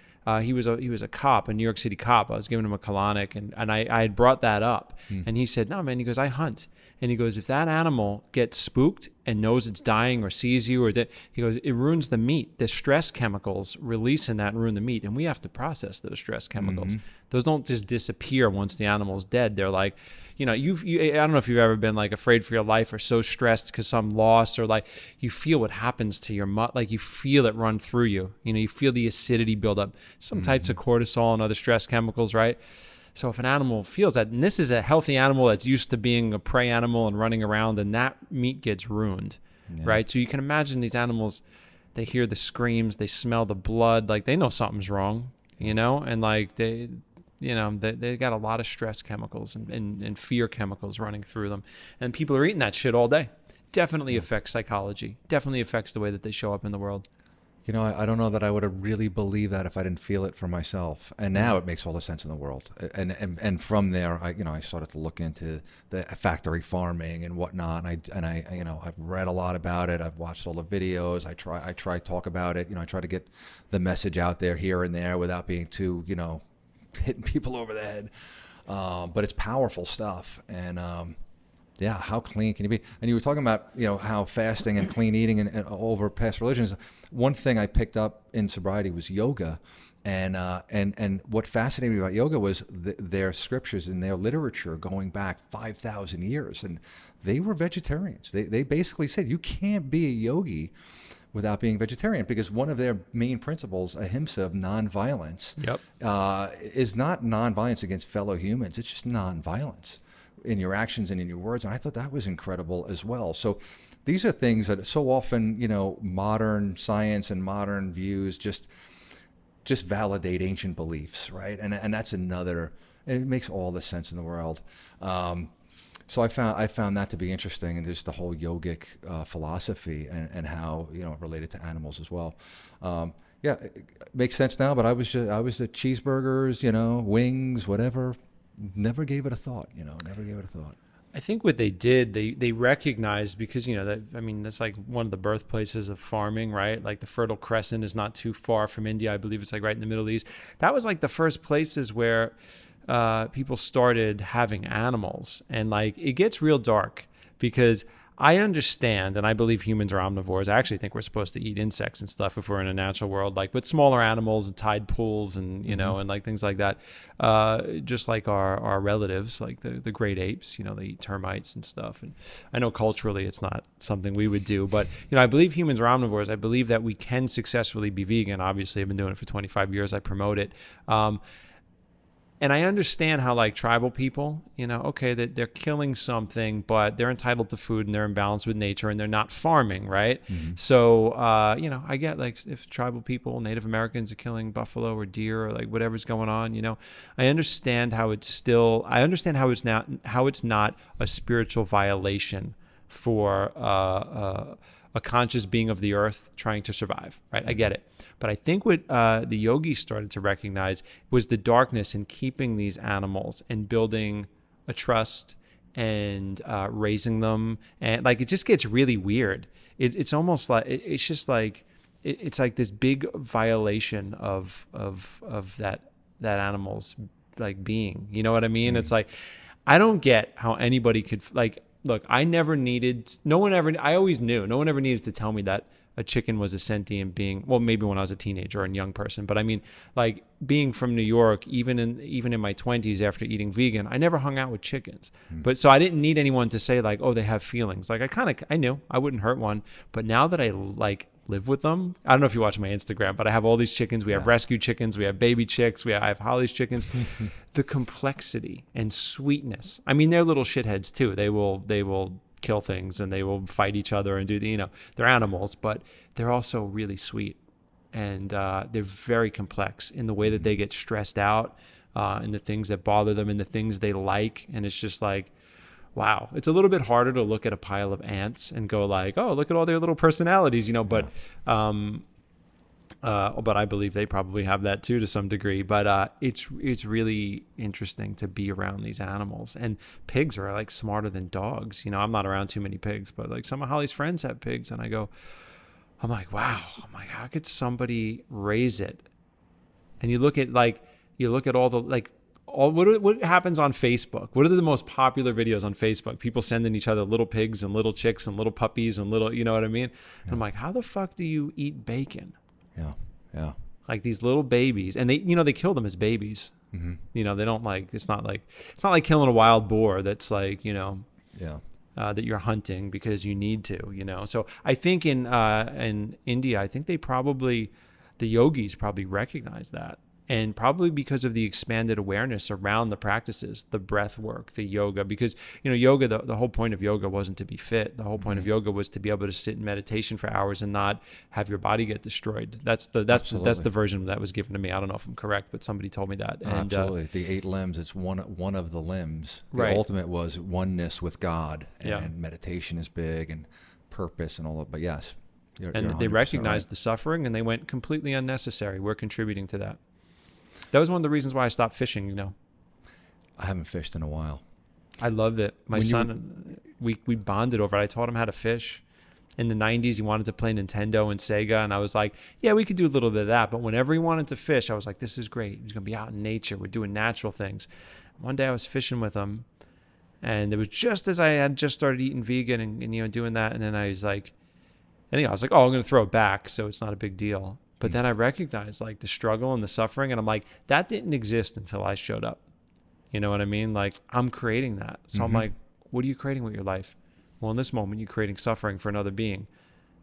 He was a cop, a New York City cop. I was giving him a colonic, and I had brought that up. And he said, no, man, he goes, I hunt. And he goes, if that animal gets spooked and knows it's dying or sees you, he goes, it ruins the meat. The stress chemicals release in that and ruin the meat, and we have to process those stress chemicals. Those don't just disappear once the animal's dead. They're like, I don't know if you've ever been like afraid for your life or so stressed because some loss, or like you feel what happens to your like you feel it run through you. You feel the acidity build up, some types of cortisol and other stress chemicals, right? So if an animal feels that, and this is a healthy animal that's used to being a prey animal and running around, and that meat gets ruined, right? So you can imagine these animals, they hear the screams, they smell the blood, like they know something's wrong, and like they got a lot of stress chemicals and fear chemicals running through them. And people are eating that shit all day. Definitely affects psychology. Definitely affects the way that they show up in the world. I don't know that I would have really believed that if I didn't feel it for myself. And now it makes all the sense in the world. And from there, I started to look into the factory farming and whatnot. And I've read a lot about it. I've watched all the videos. I try to talk about it. I try to get the message out there here and there without being too, hitting people over the head. But it's powerful stuff. And how clean can you be? And you were talking about, how fasting and clean eating and over past religions. One thing I picked up in sobriety was yoga. And what fascinated me about yoga was their scriptures and their literature going back 5,000 years. And they were vegetarians. They basically said, you can't be a yogi without being vegetarian, because one of their main principles, ahimsa, of nonviolence, is not nonviolence against fellow humans. It's just nonviolence in your actions and in your words. And I thought that was incredible as well. So these are things that so often, modern science and modern views just validate ancient beliefs, right? And that's another, and it makes all the sense in the world. So I found that to be interesting, and there's the whole yogic philosophy and how related to animals as well. It makes sense now. But I was the cheeseburgers, wings, whatever. Never gave it a thought. Never gave it a thought. I think what they did, they recognized, because, that, I mean, that's like one of the birthplaces of farming, right? Like the Fertile Crescent is not too far from India. I believe it's like right in the Middle East. That was like the first places where people started having animals. And like, it gets real dark, because I understand, and I believe humans are omnivores. I actually think we're supposed to eat insects and stuff if we're in a natural world, like with smaller animals and tide pools and, and like things like that. Just like our relatives, like the great apes, they eat termites and stuff. And I know culturally it's not something we would do, but, I believe humans are omnivores. I believe that we can successfully be vegan. Obviously, I've been doing it for 25 years. I promote it. And I understand how, like, tribal people, okay, that they're killing something, but they're entitled to food and they're in balance with nature and they're not farming, right? So, I get, like, if tribal people, Native Americans are killing buffalo or deer or like whatever's going on, I understand how it's not a spiritual violation for a conscious being of the earth trying to survive, right? I get it. But I think what the yogis started to recognize was the darkness in keeping these animals and building a trust and raising them. And like, it just gets really weird. It's almost like, it's just like, it's like this big violation of that animal's like being, you know what I mean? It's like, I don't get how anybody could, like, look, I always knew, no one ever needed to tell me that a chicken was a sentient being. Well, maybe when I was a teenager or a young person, but I mean, like, being from New York, even in my 20s after eating vegan, I never hung out with chickens. But so I didn't need anyone to say like, oh, they have feelings. Like, I knew I wouldn't hurt one. But now that I like live with them, I don't know if you watch my Instagram, but I have all these chickens. We have rescue chickens, we have baby chicks, I have Holly's chickens. The complexity and sweetness. I mean, they're little shitheads too. They will kill things and they will fight each other and do they're animals, but they're also really sweet. And they're very complex in the way that they get stressed out, in the things that bother them and the things they like. And it's just like, wow, it's a little bit harder to look at a pile of ants and go like, oh, look at all their little personalities, but I believe they probably have that too to some degree. But it's really interesting to be around these animals. And pigs are like smarter than dogs. I'm not around too many pigs, but like some of Holly's friends have pigs, and I'm like, wow. I'm like, how could somebody raise it? And you look at all the like. What happens on Facebook? What are the most popular videos on Facebook? People sending each other little pigs and little chicks and little puppies and little, you know what I mean? And I'm like, how the fuck do you eat bacon? Yeah. Like these little babies, and they kill them as babies. They don't like, it's not like killing a wild boar that's like, that you're hunting because you need to, So I think in India, I think the yogis probably recognize that. And probably because of the expanded awareness around the practices, the breath work, the yoga, because, yoga, the whole point of yoga wasn't to be fit. The whole point of yoga was to be able to sit in meditation for hours and not have your body get destroyed. That's the version that was given to me. I don't know if I'm correct, but somebody told me that. And, absolutely. The 8 limbs, it's one of the limbs. The ultimate was oneness with God, and meditation is big, and purpose and all that. But yes. You're they recognized the suffering and they went completely unnecessary. We're contributing to that. That was one of the reasons why I stopped fishing, I haven't fished in a while. I loved it. My son, we bonded over it. I taught him how to fish. In the 90s, he wanted to play Nintendo and Sega, and I was like, yeah, we could do a little bit of that. But whenever he wanted to fish, I was like, this is great. He's going to be out in nature. We're doing natural things. One day I was fishing with him, and it was just as I had just started eating vegan and doing that. And then I was like, oh, I'm going to throw it back, so it's not a big deal. But then I recognized like the struggle and the suffering, and I'm like, that didn't exist until I showed up. You know what I mean? Like, I'm creating that. So I'm like, what are you creating with your life? Well, in this moment, you're creating suffering for another being.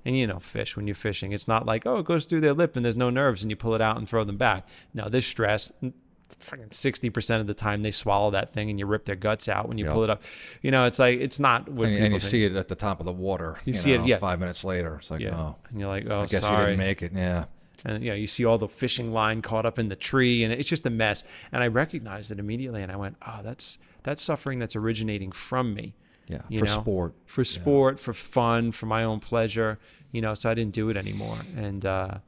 And fish, when you're fishing, it's not like, oh, it goes through their lip and there's no nerves and you pull it out and throw them back. No, there's stress. Fucking 60% of the time they swallow that thing and you rip their guts out when you pull it up. It's like, it's not what people and you think. see it at the top of the water. You see it, 5 minutes later. It's like, oh. And you're like, oh, I guess sorry. you didn't make it. Yeah. And you see all the fishing line caught up in the tree, and it's just a mess. And I recognized it immediately, and I went, "Oh, that's suffering that's originating from me." Yeah, for sport, for fun, for my own pleasure. So I didn't do it anymore, and it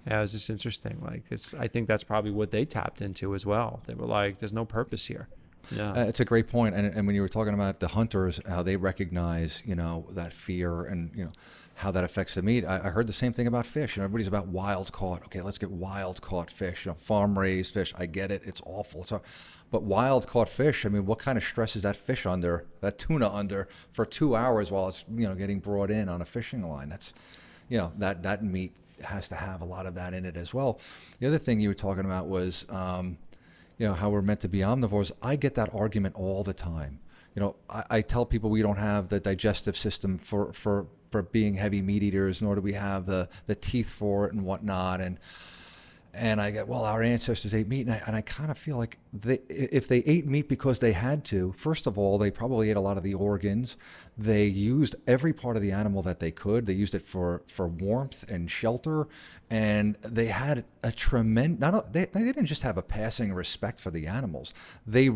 was just interesting. Like, I think that's probably what they tapped into as well. They were like, "There's no purpose here." Yeah. It's a great point. And when you were talking about the hunters, how they recognize, that fear and, how that affects the meat. I heard the same thing about fish. Everybody's about wild caught. Okay, let's get wild caught fish, farm raised fish. I get it. It's awful. But wild caught fish, what kind of stress is that fish under, that tuna under for 2 hours while it's, getting brought in on a fishing line? That's, that meat has to have a lot of that in it as well. The other thing you were talking about was, how we're meant to be omnivores. I get that argument all the time. I tell people we don't have the digestive system for being heavy meat eaters, nor do we have the teeth for it and whatnot. And I get, well, our ancestors ate meat. And I kind of feel like if they ate meat because they had to, first of all, they probably ate a lot of the organs. They used every part of the animal that they could. They used it for warmth and shelter. And they had a tremendous, they didn't just have a passing respect for the animals. They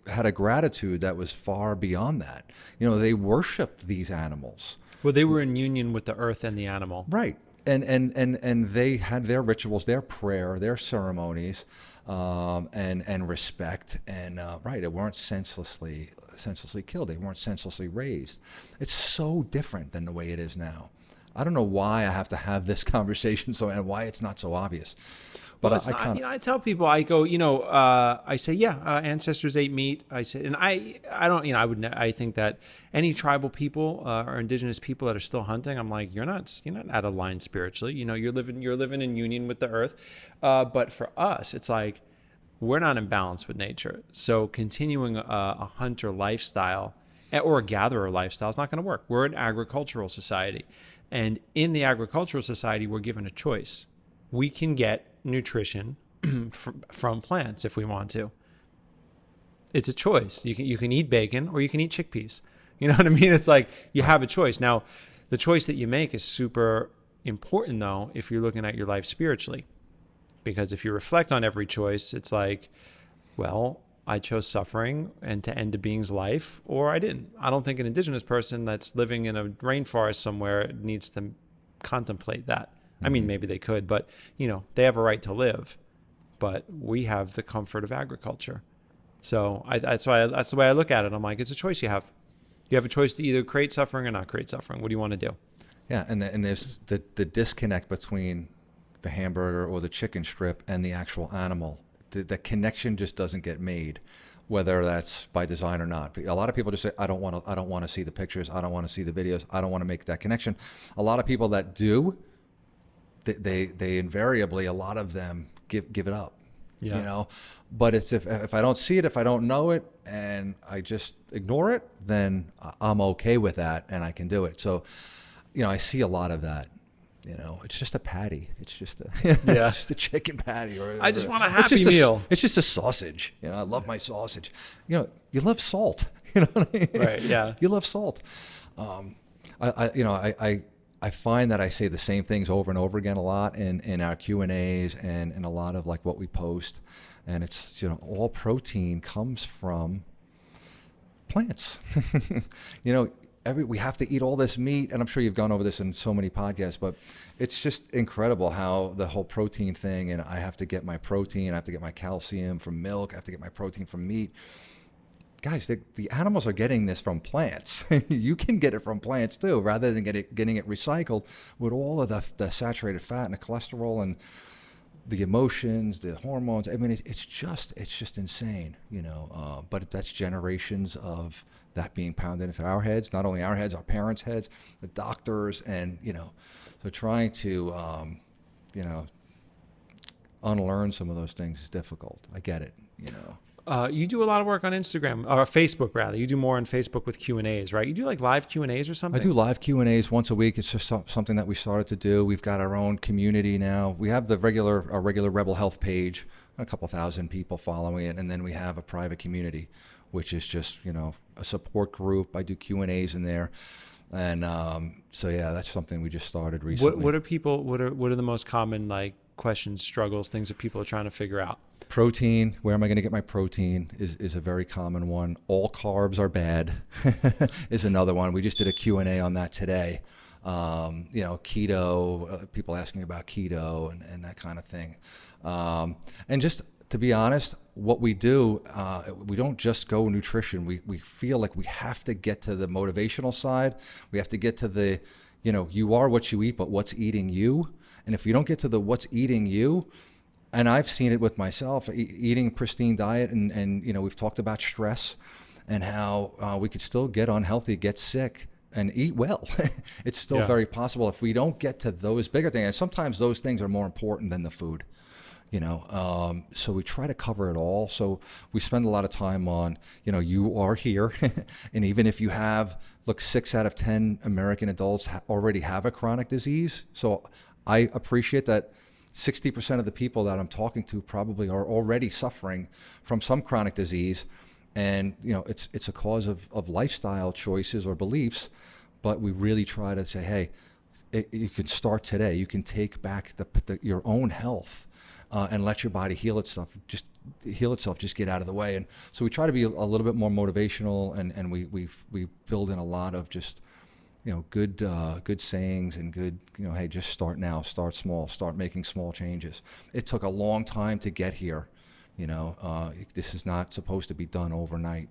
had a gratitude that was far beyond that. They worshiped these animals. Well, they were in union with the earth and the animal. Right. And they had their rituals, their prayer, their ceremonies, and respect. And right, they weren't senselessly killed. They weren't senselessly raised. It's so different than the way it is now. I don't know why I have to have this conversation and why it's not so obvious. But well, I tell people, I go, I say, ancestors ate meat. I say, and I don't, I think that any tribal people or indigenous people that are still hunting, I'm like, you're not out of line spiritually. You're living in union with the earth. But for us, it's like, we're not in balance with nature. So continuing a hunter lifestyle or a gatherer lifestyle is not going to work. We're an agricultural society. And in the agricultural society, we're given a choice. We can get nutrition from plants if we want to. It's a choice. You can eat bacon or you can eat chickpeas. You know what I mean? It's like you have a choice. Now, the choice that you make is super important, though, if you're looking at your life spiritually. Because if you reflect on every choice, it's like, well, I chose suffering and to end a being's life, or I didn't. I don't think an indigenous person that's living in a rainforest somewhere needs to contemplate that. I mean, maybe they could, but, they have a right to live. But we have the comfort of agriculture. So that's the way I look at it. I'm like, it's a choice you have. You have a choice to either create suffering or not create suffering. What do you want to do? Yeah, and there's the disconnect between the hamburger or the chicken strip and the actual animal. The connection just doesn't get made, whether that's by design or not. A lot of people just say, I don't want to see the pictures. I don't want to see the videos. I don't want to make that connection. A lot of people that do, they invariably, a lot of them give it up. Yeah. But it's if I don't see it, if I don't know it, and I just ignore it, then I'm okay with that and I can do it. So, I see a lot of that. It's just a patty. It's just it's just a chicken patty. I just want a happy meal. It's just a sausage. I love my sausage. You love salt. You know what I mean? Right. Yeah. You love salt. I find that I say the same things over and over again a lot in our Q&As and in a lot of like what we post. And it's, all protein comes from plants. We have to eat all this meat, and I'm sure you've gone over this in so many podcasts, but it's just incredible how the whole protein thing, and I have to get my protein, I have to get my calcium from milk, I have to get my protein from meat. Guys, the animals are getting this from plants. You can get it from plants too, rather than getting it recycled with all of the saturated fat and the cholesterol and the emotions, the hormones. I mean, it's just insane, but that's generations of that being pounded into our heads, not only our heads, our parents' heads, the doctors, and, so trying to, unlearn some of those things is difficult. I get it, You do a lot of work on Instagram, or Facebook rather. You do more on Facebook with Q&As, right? You do like live Q&As or something? I do live Q&As once a week. It's just something that we started to do. We've got our own community now. We have our regular Rebel Health page, a couple thousand people following it, and then we have a private community, which is just, a support group. I do Q&As in there. And that's something we just started recently. What are the most common questions, struggles, things that people are trying to figure out? Protein, where am I going to get my protein is a very common one. All carbs are bad is another one. We just did a Q&A on that today. Keto, people asking about keto and that kind of thing. And just to be honest, what we do, we don't just go nutrition. We feel like we have to get to the motivational side. We have to get to the, you are what you eat, but what's eating you. And if we don't get to the what's eating you, and I've seen it with myself, eating a pristine diet, and we've talked about stress and how we could still get unhealthy, get sick, and eat well. It's still very possible if we don't get to those bigger things. And sometimes those things are more important than the food. So we try to cover it all. So we spend a lot of time on, you are here. And even if you have, 6 out of 10 American adults already have a chronic disease. So I appreciate that 60% of the people that I'm talking to probably are already suffering from some chronic disease. And, it's a cause of lifestyle choices or beliefs, but we really try to say, hey, you can start today. You can take back your own health. And let your body heal itself. Just get out of the way. And so we try to be a little bit more motivational, and we build in a lot of just good sayings and good hey, just start now, start small, start making small changes. It took a long time to get here. This is not supposed to be done overnight,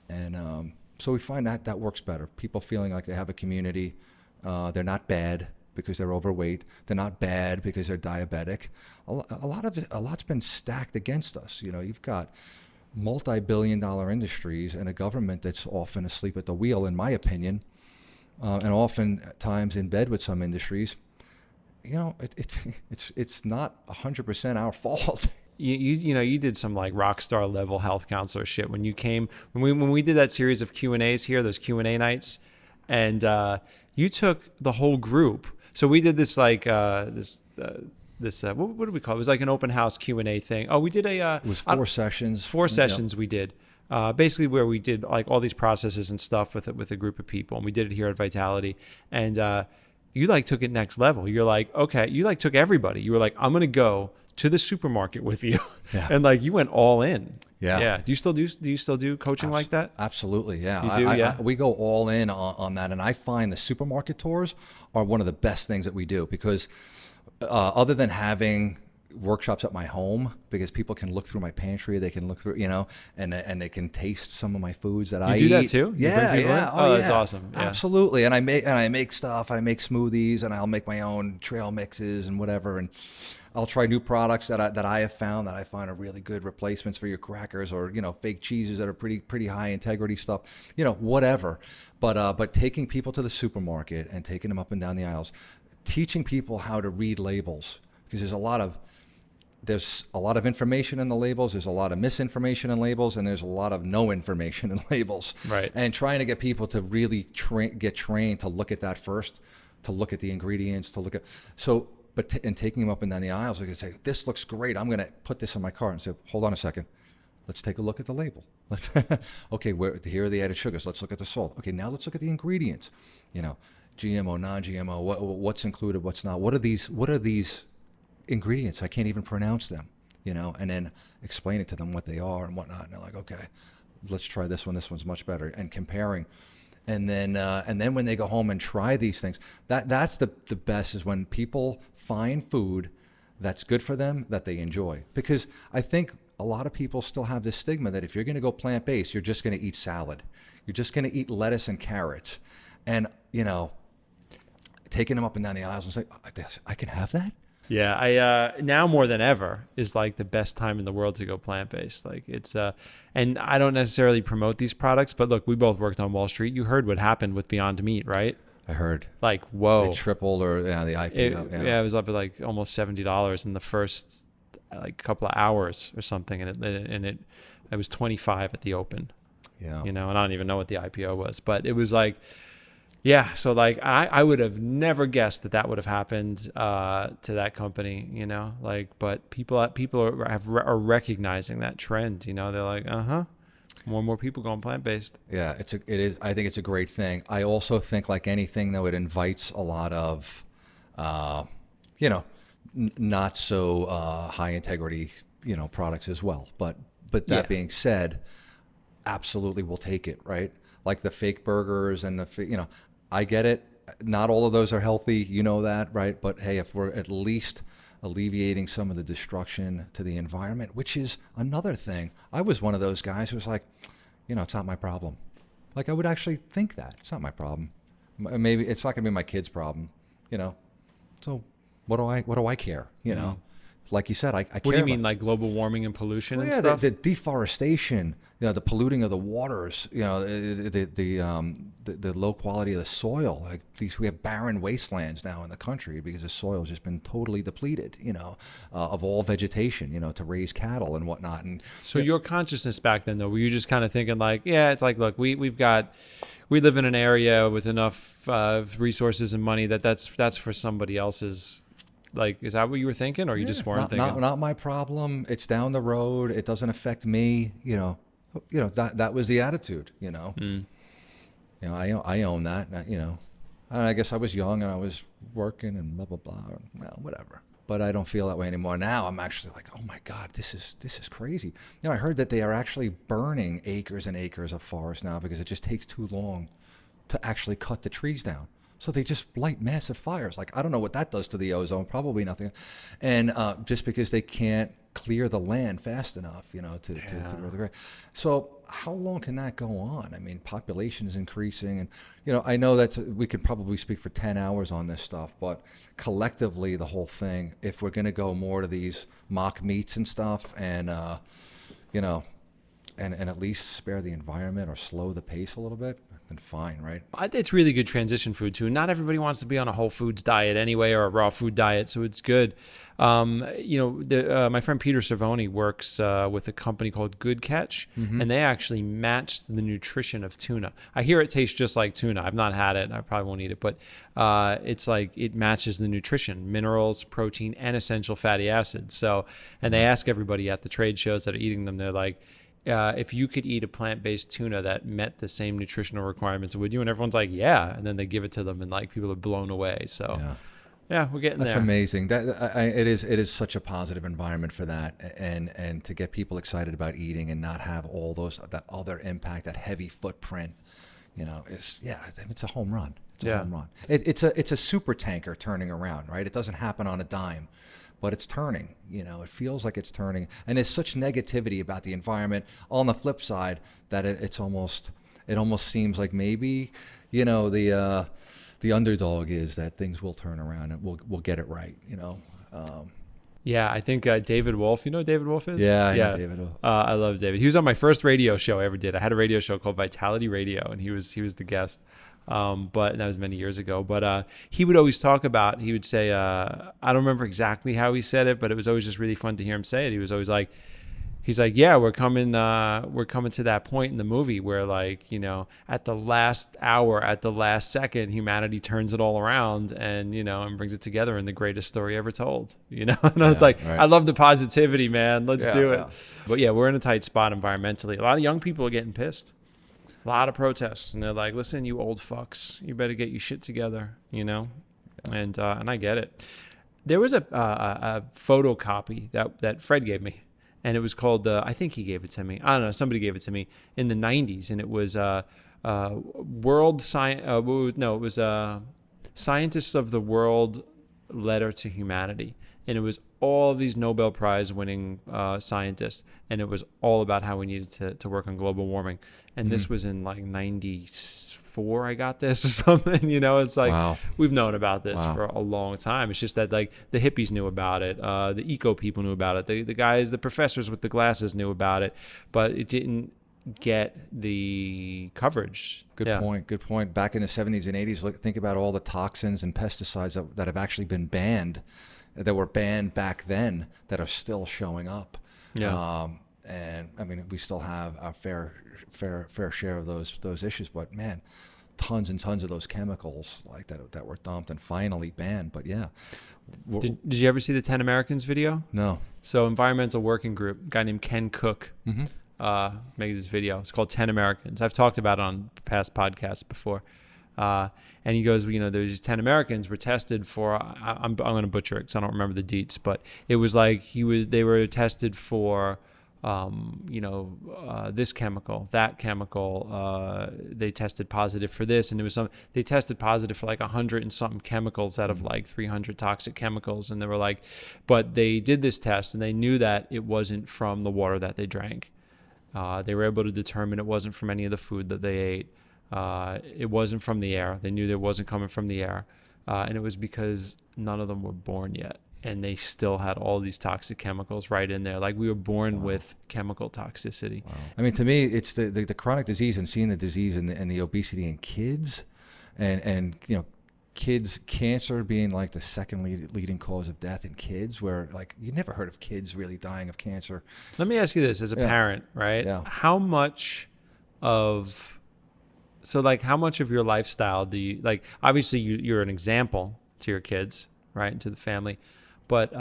and so we find that works better. People feeling like they have a community. They're not bad because they're overweight. They're not bad because they're diabetic. A lot's been stacked against us. You've got multi-billion-dollar industries and a government that's often asleep at the wheel, in my opinion, and oftentimes in bed with some industries. It's not 100% our fault. You did some rock star level health counselor shit when you came when we did that series of Q&As here, those Q&A nights, and you took the whole group. So we did this what do we call it? It was like an open house Q&A thing. Oh, we did it was 4 sessions. 4 sessions we did. Basically where we did all these processes and stuff with a group of people, and we did it here at Vitality. And you took it next level. You're like, okay, you took everybody. You were like, I'm gonna go to the supermarket with you. Yeah. And you went all in. Yeah. Do you still do coaching like that? Absolutely. Yeah. You do. We go all in on that. And I find the supermarket tours are one of the best things that we do, because other than having workshops at my home, because people can look through my pantry, they can look through, and they can taste some of my foods that I eat. You do that too? Yeah. Oh, that's awesome. Yeah. Absolutely. And I make stuff. I make smoothies, and I'll make my own trail mixes and whatever. And I'll try new products that I have found that I find are really good replacements for your crackers, or fake cheeses that are pretty high integrity stuff, whatever. But taking people to the supermarket and taking them up and down the aisles, teaching people how to read labels, because there's a lot of information in the labels, there's a lot of misinformation in labels, and there's a lot of no information in labels. Right. And trying to get people to really get trained to look at that first, to look at the ingredients, to look at and taking them up and down the aisles, we can say, this looks great. I'm going to put this in my cart, and say, hold on a second. Let's take a look at the label. Okay, here are the added sugars. Let's look at the salt. Okay, now let's look at the ingredients. GMO, non-GMO, what's included, what's not. What are these ingredients? I can't even pronounce them, and then explain it to them what they are and whatnot. And they're like, okay, let's try this one. This one's much better. And comparing. And then when they go home and try these things, that's the best, is when people find food that's good for them, that they enjoy. Because I think a lot of people still have this stigma that if you're going to go plant-based, you're just going to eat salad. You're just going to eat lettuce and carrots. And, taking them up and down the aisles and say, I can have that? Yeah, I now more than ever is the best time in the world to go plant-based. It's and I don't necessarily promote these products, but look, we both worked on Wall Street. You heard what happened with Beyond Meat, right? I heard. Whoa. They tripled, or the IPO. It was up at almost $70 in the first couple of hours or something, and it was 25 at the open. Yeah. And I don't even know what the IPO was, but it was yeah, so I would have never guessed that would have happened to that company, but people are recognizing that trend, they're like, more and more people going plant-based. Yeah, it is. I think it's a great thing. I also think, like anything, though, it invites a lot of, not so high integrity, products as well. But that being said, absolutely we'll take it, right? Like the fake burgers and I get it. not all of those are healthy, you know that, right? But hey, if we're at least alleviating some of the destruction to the environment, which is another thing. I was one of those guys who was like, it's not my problem. Like I would actually think that it's not my problem. Maybe it's not going to be my kid's problem, So what do I care? Like you said, I care. What do you mean, like global warming and pollution and stuff? The deforestation, the polluting of the waters, the low quality of the soil. Like we have barren wastelands now in the country because the soil has just been totally depleted, of all vegetation, to raise cattle and whatnot. And so your consciousness back then, though, were you just kind of thinking like, yeah, it's like, look, we live in an area with enough resources and money that's for somebody else's. Like, is that what you were thinking, or you just weren't thinking? Not my problem. It's down the road. It doesn't affect me. That was the attitude. I own that. And I guess I was young and I was working and blah blah blah. Well, whatever. But I don't feel that way anymore. Now I'm actually like, oh my God, this is crazy. I heard that they are actually burning acres and acres of forest now because it just takes too long to actually cut the trees down. So they just light massive fires. Like, I don't know what that does to the ozone, probably nothing. And just because they can't clear the land fast enough, to grow the grass. So how long can that go on? I mean, population is increasing. And, I know that we could probably speak for 10 hours on this stuff, but collectively, the whole thing, if we're going to go more to these mock meats and stuff and, and at least spare the environment or slow the pace a little bit, then fine, right? It's really good transition food too. Not everybody wants to be on a whole foods diet anyway, or a raw food diet, so it's good. My friend Peter Rizzi works with a company called Good Catch, and they actually matched the nutrition of tuna. I hear it tastes just like tuna. I've not had it. I probably won't eat it, but it's like it matches the nutrition, minerals, protein, and essential fatty acids. So, and they ask everybody at the trade shows that are eating them, they're like, if you could eat a plant-based tuna that met the same nutritional requirements, would you? And everyone's like, yeah. And then they give it to them, and like people are blown away. So, yeah, we're getting there. That's amazing. It is such a positive environment for that, and to get people excited about eating and not have all that other impact, that heavy footprint. It's a home run. It's a home run. It's a super tanker turning around, right? It doesn't happen on a dime. But it's turning, it feels like it's turning. And there's such negativity about the environment on the flip side that it almost seems like maybe, the underdog is that things will turn around and we'll get it right, Yeah, I think David Wolf, you know who David Wolf is? Yeah, I know David Wolf. I love David. He was on my first radio show I ever did. I had a radio show called Vitality Radio, and he was the guest. But that was many years ago. But he would always talk about, he would say, I don't remember exactly how he said it, but it was always just really fun to hear him say it. He was always like, he's like, yeah, we're coming to that point in the movie where, like, at the last hour, at the last second, humanity turns it all around and, and brings it together in the greatest story ever told, And I was like, right. I love the positivity, man. Let's do it. Yeah. But yeah, we're in a tight spot environmentally. A lot of young people are getting pissed. A lot of protests, and they're like, listen, you old fucks, you better get your shit together, and I get it. There was a photocopy that Fred gave me, and it was called, I think he gave it to me. I don't know, somebody gave it to me in the 90s, and it was Scientists of the World Letter to Humanity. And it was all of these Nobel Prize winning scientists. And it was all about how we needed to work on global warming. And this was in like 94, I got this or something. It's like, wow. We've known about this for a long time. It's just that like the hippies knew about it. The eco people knew about it. The professors with the glasses knew about it. But it didn't get the coverage. Good point. Back in the 70s and 80s, think about all the toxins and pesticides that have actually been banned, that were banned back then, that are still showing up. Yeah. And I mean, we still have our fair share of those issues, but man, tons and tons of those chemicals like that were dumped and finally banned. But yeah. Did you ever see the 10 Americans video? No. So Environmental Working Group, a guy named Ken Cook, made this video. It's called 10 Americans. I've talked about it on past podcasts before. And he goes, there's these 10 Americans were tested for, I'm going to butcher it because I don't remember the deets, but it was like they were tested for this chemical, that chemical, they tested positive for this. And they tested positive for like 100 and something chemicals out of like 300 toxic chemicals. And they were like, but they did this test and they knew that it wasn't from the water that they drank. They were able to determine it wasn't from any of the food that they ate. It wasn't from the air. They knew that it wasn't coming from the air. And it was because none of them were born yet. And they still had all these toxic chemicals right in there. Like we were born with chemical toxicity. Wow. I mean, to me, it's the chronic disease and seeing the disease and the obesity in kids and kids, cancer being like the second leading cause of death in kids, where like you never heard of kids really dying of cancer. Let me ask you this as a parent, right? Yeah. How much of your lifestyle do you, like, obviously you're an example to your kids, right? And to the family. But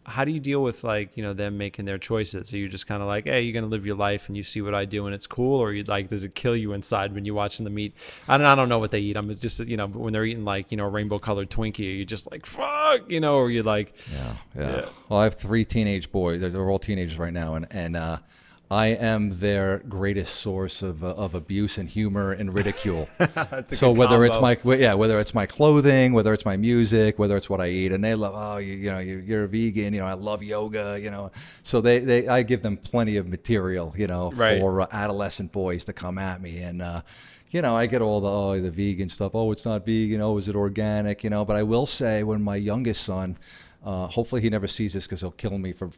how do you deal with them making their choices? Are you just kind of like, hey, you're going to live your life and you see what I do and it's cool? Or does it kill you inside when you're watching them eat? I don't know what they eat. I'm just, when they're eating a rainbow colored Twinkie, you're just like, fuck, or you're like, yeah. Well, I have 3 teenage boys. They're all teenagers right now. And I am their greatest source of abuse and humor and ridicule. So whether it's my clothing, whether it's my music, whether it's what I eat, and they love, you're a vegan, I love yoga, So I give them plenty of material, for adolescent boys to come at me, and I get all the vegan stuff. Oh, it's not vegan. Oh, is it organic? But I will say, when my youngest son. Hopefully he never sees this because he'll kill me for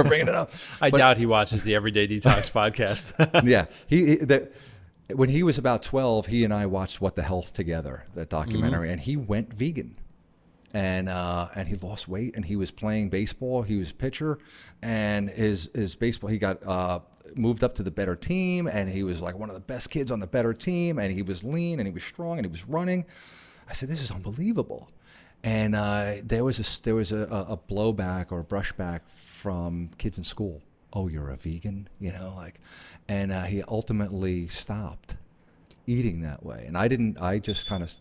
bringing it up. I doubt he watches the Everyday Detox podcast. Yeah. When he was about 12, he and I watched What the Health together, that documentary, and he went vegan. And he lost weight, and he was playing baseball. He was a pitcher, and his baseball, he got moved up to the better team, and he was like one of the best kids on the better team, and he was lean, and he was strong, and he was running. I said, this is unbelievable. And there was a blowback or a brushback from kids in school. Oh, you're a vegan, and he ultimately stopped eating that way. And I just kind of,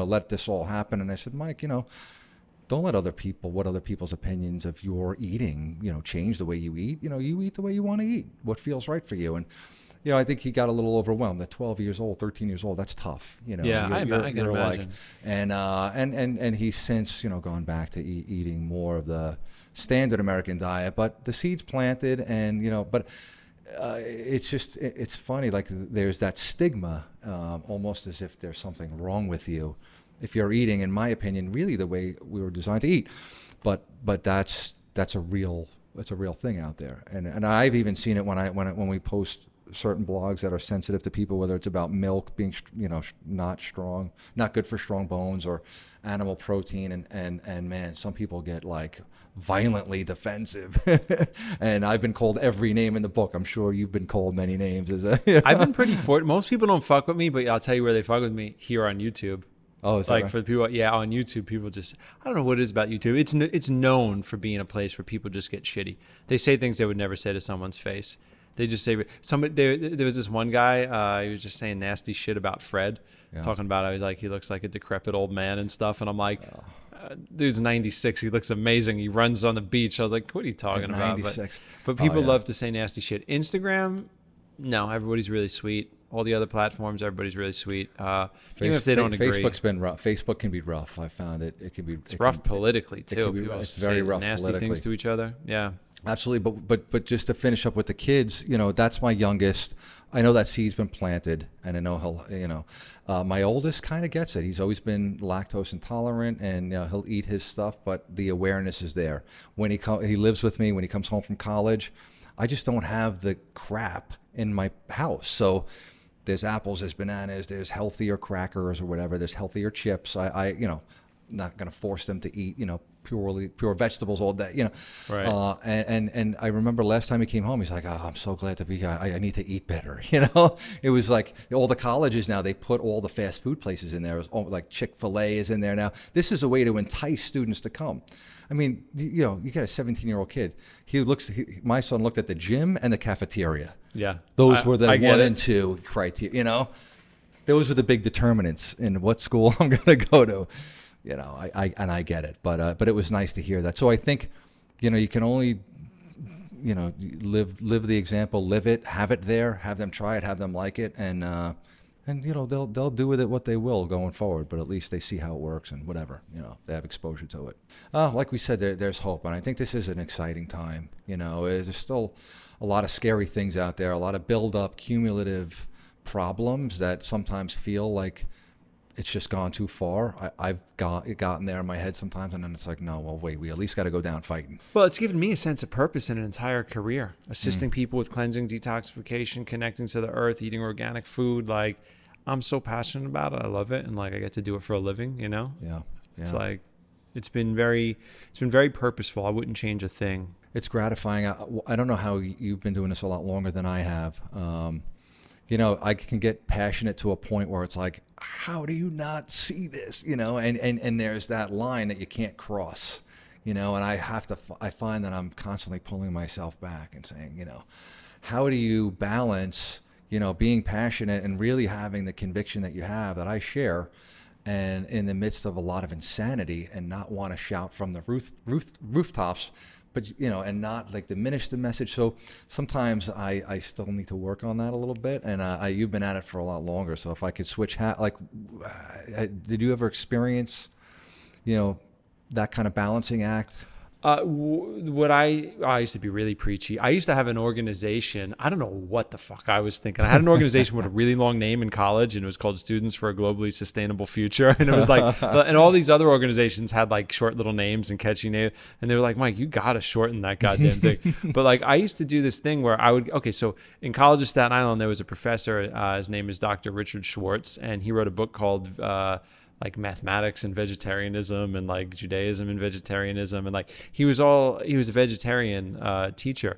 let this all happen. And I said, Mike, don't let other people's opinions of your eating, change the way you eat. You eat the way you want to eat, what feels right for you. And I think he got a little overwhelmed. At 12 years old, 13 years old, that's tough. I can imagine. And he's since gone back to eating more of the standard American diet. But the seed's planted, and but it's funny. Like there's that stigma, almost as if there's something wrong with you if you're eating. In my opinion, really the way we were designed to eat. But that's a real thing out there. And I've even seen it when we post certain blogs that are sensitive to people, whether it's about milk being not good for strong bones, or animal protein, and man, some people get like violently defensive. And I've been called every name in the book. I'm sure you've been called many names. I've been pretty fortunate. Most people don't fuck with me, but I'll tell you where they fuck with me: here on YouTube. Oh, is that right? For the people, on YouTube, people just, I don't know what it is about YouTube. It's known for being a place where people just get shitty. They say things they would never say to someone's face. They just say there was this one guy, he was just saying nasty shit about Fred, talking about how he looks like a decrepit old man and stuff. And I'm like, dude's 96. He looks amazing. He runs on the beach. I was like, what are you talking about? But people love to say nasty shit. Instagram, no, everybody's really sweet. All the other platforms, everybody's really sweet. Even if they don't agree. Facebook's been rough. Facebook can be rough. I found it. It can be. It's rough politically too. It's very rough nasty politically. Things to each other. Yeah. Absolutely. But just to finish up with the kids, that's my youngest. I know that seed's been planted, and I know he'll, my oldest kind of gets it. He's always been lactose intolerant, and he'll eat his stuff, but the awareness is there. When he lives with me, when he comes home from college, I just don't have the crap in my house. So there's apples, there's bananas, there's healthier crackers or whatever, there's healthier chips. I not going to force them to eat, pure vegetables all day, Right. And I remember last time he came home, he's like, oh, I'm so glad to be here. I need to eat better. It was like all the colleges now, they put all the fast food places in there. It was like Chick-fil-A is in there now. This is a way to entice students to come. I mean, you got a 17-year-old kid. My son looked at the gym and the cafeteria. Yeah. Those were the 1 and 2 criteria, Those were the big determinants in what school I'm going to go to. I get it, but it was nice to hear that. So I think, you can only, live the example, live it, have it there, have them try it, have them like it, and they'll do with it what they will going forward. But at least they see how it works and whatever, they have exposure to it. Like we said, there's hope, and I think this is an exciting time. There's still a lot of scary things out there, a lot of build-up, cumulative problems that sometimes feel like it's just gone too far. I've gotten there in my head sometimes, and then it's like, no, well, wait, we at least got to go down fighting. Well, it's given me a sense of purpose in an entire career, assisting people with cleansing, detoxification, connecting to the earth, eating organic food. Like, I'm so passionate about it. I love it. And like, I get to do it for a living, Yeah. It's like, it's been very purposeful. I wouldn't change a thing. It's gratifying. I don't know how you've been doing this a lot longer than I have. I can get passionate to a point where it's like, how do you not see this? And there's that line that you can't cross, and I find that I'm constantly pulling myself back and saying, how do you balance, being passionate and really having the conviction that you have that I share, and in the midst of a lot of insanity, and not want to shout from the rooftops, but and not like diminish the message. So sometimes I still need to work on that a little bit, and you've been at it for a lot longer. So if I could switch did you ever experience that kind of balancing act? I used to be really preachy. I used to have an organization. I don't know what the fuck I was thinking. I had an organization with a really long name in college, and it was called Students for a Globally Sustainable Future. And it was like, and all these other organizations had like short little names and catchy names. And they were like, Mike, you got to shorten that goddamn thing. But like, I used to do this thing where so in college of Staten Island, there was a professor, his name is Dr. Richard Schwartz, and he wrote a book called, like mathematics and vegetarianism, and like Judaism and vegetarianism. And like, he was a vegetarian teacher,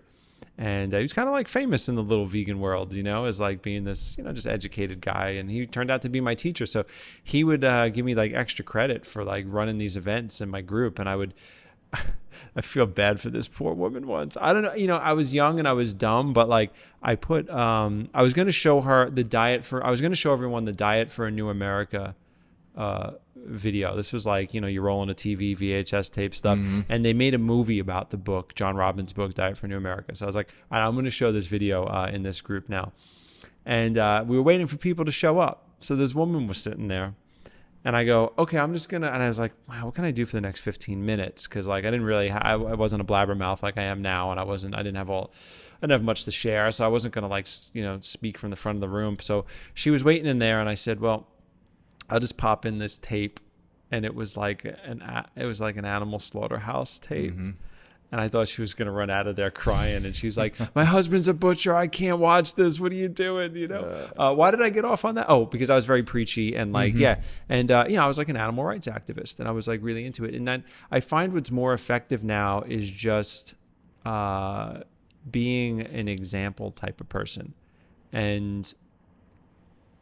and he was kind of like famous in the little vegan world, as like being this, just educated guy. And he turned out to be my teacher. So he would give me like extra credit for like running these events in my group. And I feel bad for this poor woman once. I don't know, I was young and I was dumb, but like I was going to show her I was going to show everyone the Diet for a New America video. This was like, you're rolling a TV, VHS tape stuff. Mm-hmm. And they made a movie about the book, John Robbins' book, Diet for New America. So I was like, all right, I'm going to show this video in this group now. And we were waiting for people to show up. So this woman was sitting there, and I go, okay, and I was like, wow, what can I do for the next 15 minutes? Cause like, I wasn't a blabbermouth like I am now. And I didn't have much to share. So I wasn't going to like, speak from the front of the room. So she was waiting in there, and I said, well, I'll just pop in this tape. And it was like an animal slaughterhouse tape. Mm-hmm. And I thought she was going to run out of there crying. And she was like, my husband's a butcher. I can't watch this. What are you doing? Why did I get off on that? Oh, because I was very preachy and like, mm-hmm. yeah. And, I was like an animal rights activist, and I was like really into it. And then I find what's more effective now is just being an example type of person, and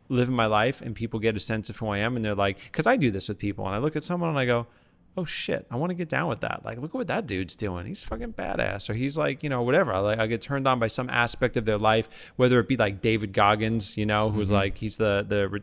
living my life, and people get a sense of who I am, and they're like, because I do this with people, and I look at someone and I go, oh shit, I want to get down with that. Like, look at what that dude's doing. He's fucking badass. Or he's like, whatever. I get turned on by some aspect of their life, whether it be like David Goggins, who's mm-hmm. like, he's the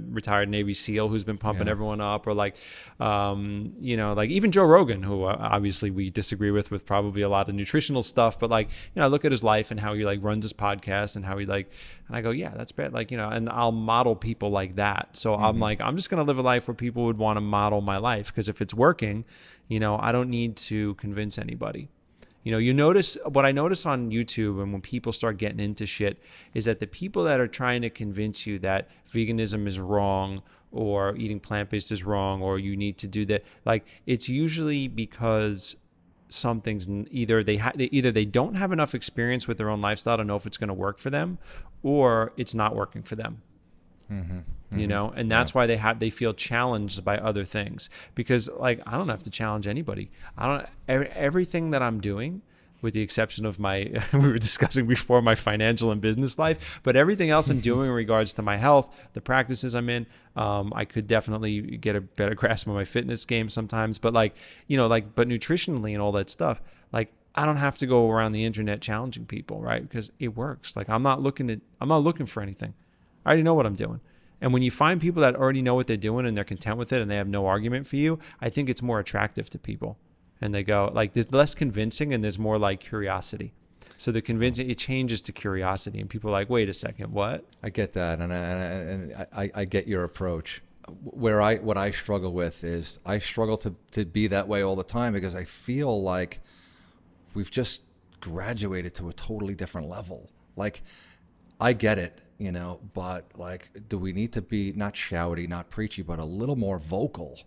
retired Navy SEAL who's been pumping everyone up, or like, like even Joe Rogan, who obviously we disagree with probably a lot of nutritional stuff, but like, I look at his life and how he like runs his podcast and how he like, and I go, yeah, that's bad. Like, and I'll model people like that. So mm-hmm. I'm like, I'm just going to live a life where people would want to model my life, because if it's working, I don't need to convince anybody. What I notice on YouTube, and when people start getting into shit, is that the people that are trying to convince you that veganism is wrong, or eating plant-based is wrong, or you need to do that, like, it's usually because something's either they don't have enough experience with their own lifestyle to know if it's going to work for them, or it's not working for them. Mm-hmm. And that's why they feel challenged by other things, because like, I don't have to challenge anybody. Everything that I'm doing, with the exception of we were discussing before, my financial and business life, but everything else I'm doing in regards to my health, the practices I'm in, I could definitely get a better grasp of my fitness game sometimes, but like, but nutritionally and all that stuff, like, I don't have to go around the internet challenging people, right? Because it works. Like, I'm not looking for anything. I already know what I'm doing. And when you find people that already know what they're doing and they're content with it and they have no argument for you, I think it's more attractive to people. And they go, like, there's less convincing and there's more like curiosity. So the convincing, it changes to curiosity, and people are like, wait a second, what? I get that, and I get your approach. What I struggle with is I struggle to be that way all the time, because I feel like we've just graduated to a totally different level. Like, I get it, but like, do we need to be not shouty, not preachy, but a little more vocal?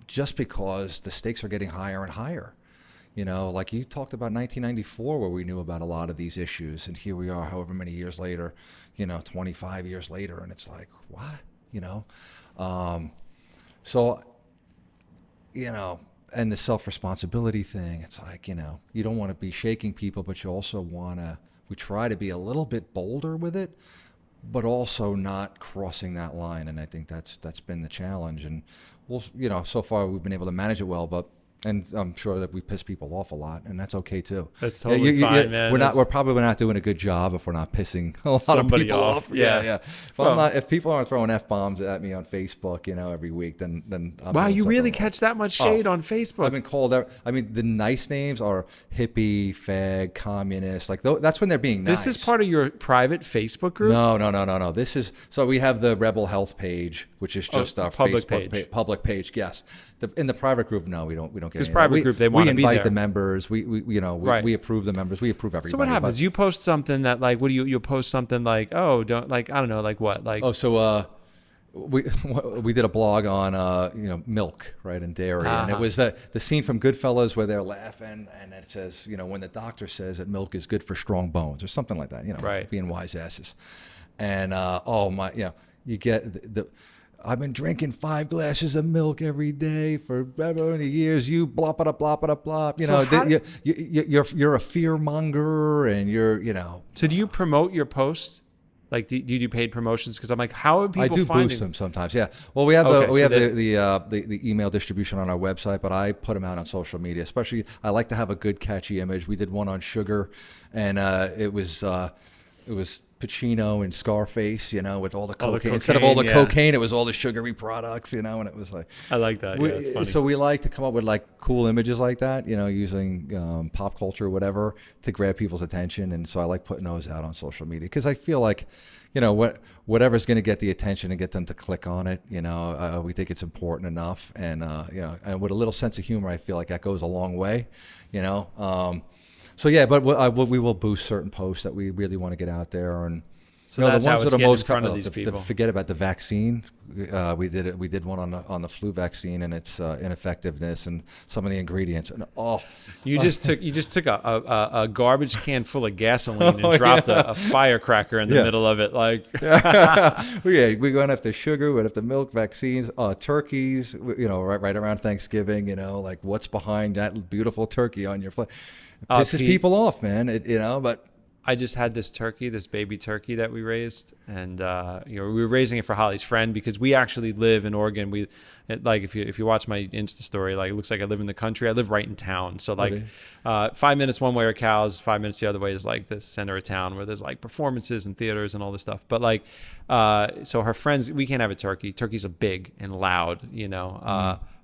Just because the stakes are getting higher and higher. Like you talked about 1994, where we knew about a lot of these issues, and here we are, however many years later, 25 years later, and it's like, what? So, and the self-responsibility thing, it's like, you don't want to be shaking people, but you also we try to be a little bit bolder with it, but also not crossing that line. And I think that's been the challenge. And so far we've been able to manage it well, and I'm sure that we piss people off a lot, and that's okay too. That's totally fine, man. We're probably not doing a good job if we're not pissing a lot of people off. Yeah. If people aren't throwing F-bombs at me on Facebook, every week, then I'm wow, you really wrong. catch that much shade on Facebook. I've been called. The nice names are hippie, fag, communist. Like that's when they're being nice. This is part of your private Facebook group? No. This is so we have the Rebel Health page, which is just our public Facebook public page. Yes. In the private group, no, we don't get because private group, they want to be there. We invite the members. We approve the members. We approve everybody. So what happens? You post something that like, what do you'll post something like, oh, don't like, I don't know, like what? Like, we did a blog on milk, right, and dairy, and it was the scene from Goodfellas where they're laughing, and it says, when the doctor says that milk is good for strong bones or something like that, right, being wise asses, and you get the I've been drinking 5 glasses of milk every day for many years. You blop it up, blop it up, blop. You're a fear monger, and you're. So do you promote your posts? Like, do you do paid promotions? Because I'm like, how are people? I do finding boost them sometimes. Yeah. Well, we have the email distribution on our website, but I put them out on social media. Especially, I like to have a good catchy image. We did one on sugar, and it was Pacino and Scarface, with all the cocaine. Instead of all the cocaine, it was all the sugary products, and it was like. I like that. Yeah, it's funny. So we like to come up with like cool images like that, using pop culture or whatever to grab people's attention. And so I like putting those out on social media because I feel like, whatever's going to get the attention and get them to click on it, we think it's important enough. And, and with a little sense of humor, I feel like that goes a long way, So yeah, but we will boost certain posts that we really want to get out there, and so that's the ones how it's that are most in front of these people. Forget about the vaccine. We did one on the flu vaccine and its ineffectiveness and some of the ingredients. And you just took a garbage can full of gasoline and dropped a firecracker in the middle of it, like. We're going after sugar, we went after milk, vaccines, turkeys. Right around Thanksgiving. Like what's behind that beautiful turkey on your plate. Pisses people off, man. But I just had this baby turkey that we raised, and we were raising it for Holly's friend because we actually live in Oregon. If you watch my Insta story, like it looks like I live in the country. I live right in town, so like 5 minutes one way are cows, 5 minutes the other way is like the center of town where there's like performances and theaters and all this stuff. But like, so her friends, we can't have a turkey. Turkeys are big and loud,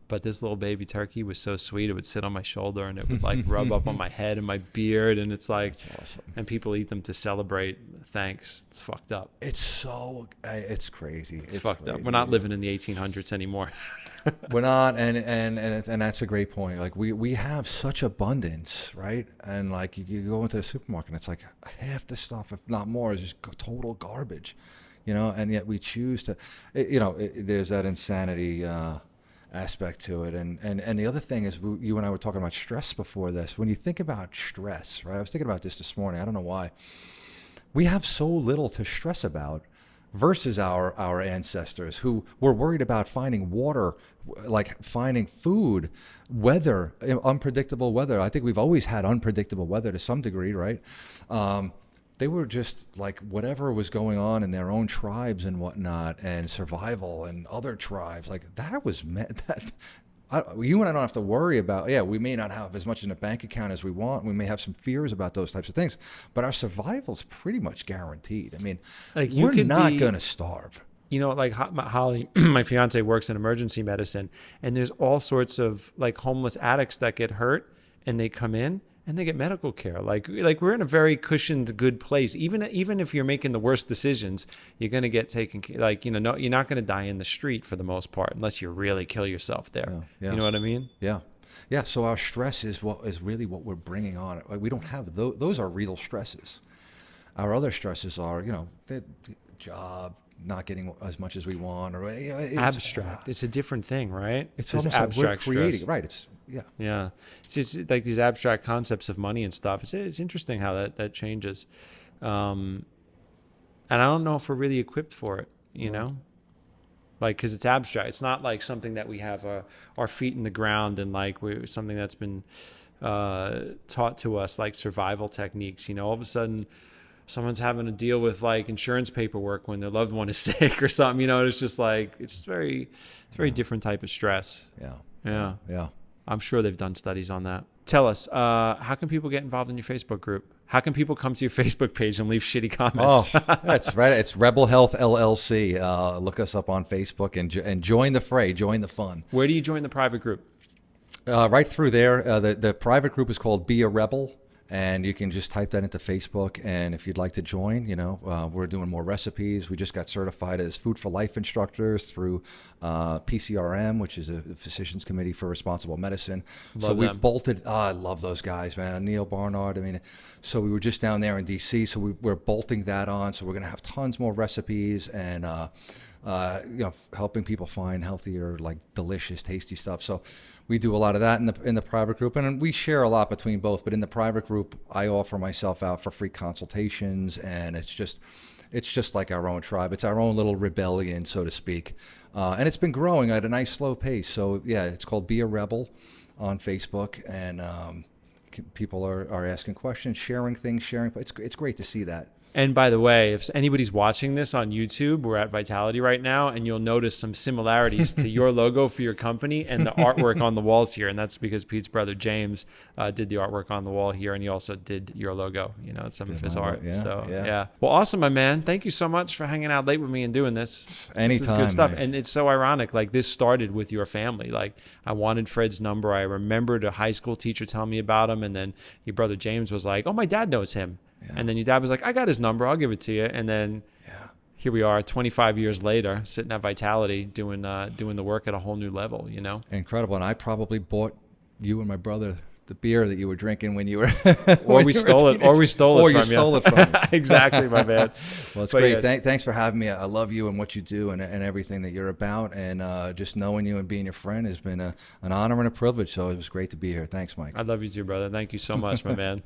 But this little baby turkey was so sweet. It would sit on my shoulder and it would like rub up on my head and my beard. And it's like, that's awesome. And people eat them to celebrate. Thanks. It's fucked up. It's crazy. It's fucked up. We're not living in the 1800s anymore. We're not. And that's a great point. Like we have such abundance, right? And like you go into the supermarket and it's like half the stuff, if not more, is just total garbage, and yet we choose to, there's that insanity, aspect to it. And the other thing is, you and I were talking about stress before this. When you think about stress, right? I was thinking about this morning. I don't know why. We have so little to stress about versus our ancestors who were worried about finding water, like finding food, weather, unpredictable weather. I think we've always had unpredictable weather to some degree, right? They were just like whatever was going on in their own tribes and whatnot, and survival and other tribes. Like that was you and I don't have to worry about. Yeah, we may not have as much in a bank account as we want. We may have some fears about those types of things, but our survival's pretty much guaranteed. I mean, like we're not going to starve. Like Holly, my fiance, works in emergency medicine, and there's all sorts of like homeless addicts that get hurt, and they come in. and they get medical care. Like we're in a very cushioned, good place. Even if you're making the worst decisions, you're going to get taken. Like, no, you're not going to die in the street for the most part, unless you really kill yourself there. Yeah. You know what I mean? Yeah. Yeah. So our stress is really what we're bringing on. Like, we don't have those are real stresses. Our other stresses are, the job, not getting as much as we want, or it's abstract. It's a different thing, right? It's almost abstract, like we're creating, stress. Right? It's yeah. It's just like these abstract concepts of money and stuff. It's interesting how that changes, and I don't know if we're really equipped for it. Like, because it's abstract. It's not like something that we have our feet in the ground and like something that's been taught to us, like survival techniques. All of a sudden, someone's having to deal with like insurance paperwork when their loved one is sick or something. It's just like it's very different type of stress. Yeah. I'm sure they've done studies on that. Tell us, how can people get involved in your Facebook group? How can people come to your Facebook page and leave shitty comments? That's right. It's Rebel Health LLC. Look us up on Facebook and join the fray, join the fun. Where do you join the private group? Right through there. The private group is called Be a Rebel. And you can just type that into Facebook. And if you'd like to join, we're doing more recipes. We just got certified as Food for Life instructors through PCRM, which is a Physicians Committee for Responsible Medicine. So we've bolted. I love those guys, man. Neil Barnard. So we were just down there in DC. So we're bolting that on. So we're going to have tons more recipes and helping people find healthier, like delicious, tasty stuff. So we do a lot of that in the private group, and we share a lot between both. But in the private group, I offer myself out for free consultations, and it's just like our own tribe. It's our own little rebellion, so to speak, and it's been growing at a nice slow pace. So yeah, it's called Be a Rebel on Facebook, and people are asking questions, sharing things, It's great to see that. And by the way, if anybody's watching this on YouTube, we're at Vitality right now, and you'll notice some similarities to your logo for your company and the artwork on the walls here. And that's because Pete's brother James did the artwork on the wall here, and he also did your logo, it's some of his art. Yeah. Well, awesome, my man. Thank you so much for hanging out late with me and doing this. Anytime. This is good stuff. Man. And it's so ironic. Like, this started with your family. Like, I wanted Fred's number. I remembered a high school teacher telling me about him, and then your brother James was like, "Oh, my dad knows him." Yeah. And then your dad was like, "I got his number. I'll give it to you." And then here we are 25 years later, sitting at Vitality doing the work at a whole new level, Incredible. And I probably bought you and my brother the beer that you were drinking when you were or we stole it from you. Exactly, my man. Well, it's great. Yes. Thanks for having me. I love you and what you do and everything that you're about, and just knowing you and being your friend has been an honor and a privilege. So it was great to be here. Thanks, Mike. I love you too, brother. Thank you so much, my man.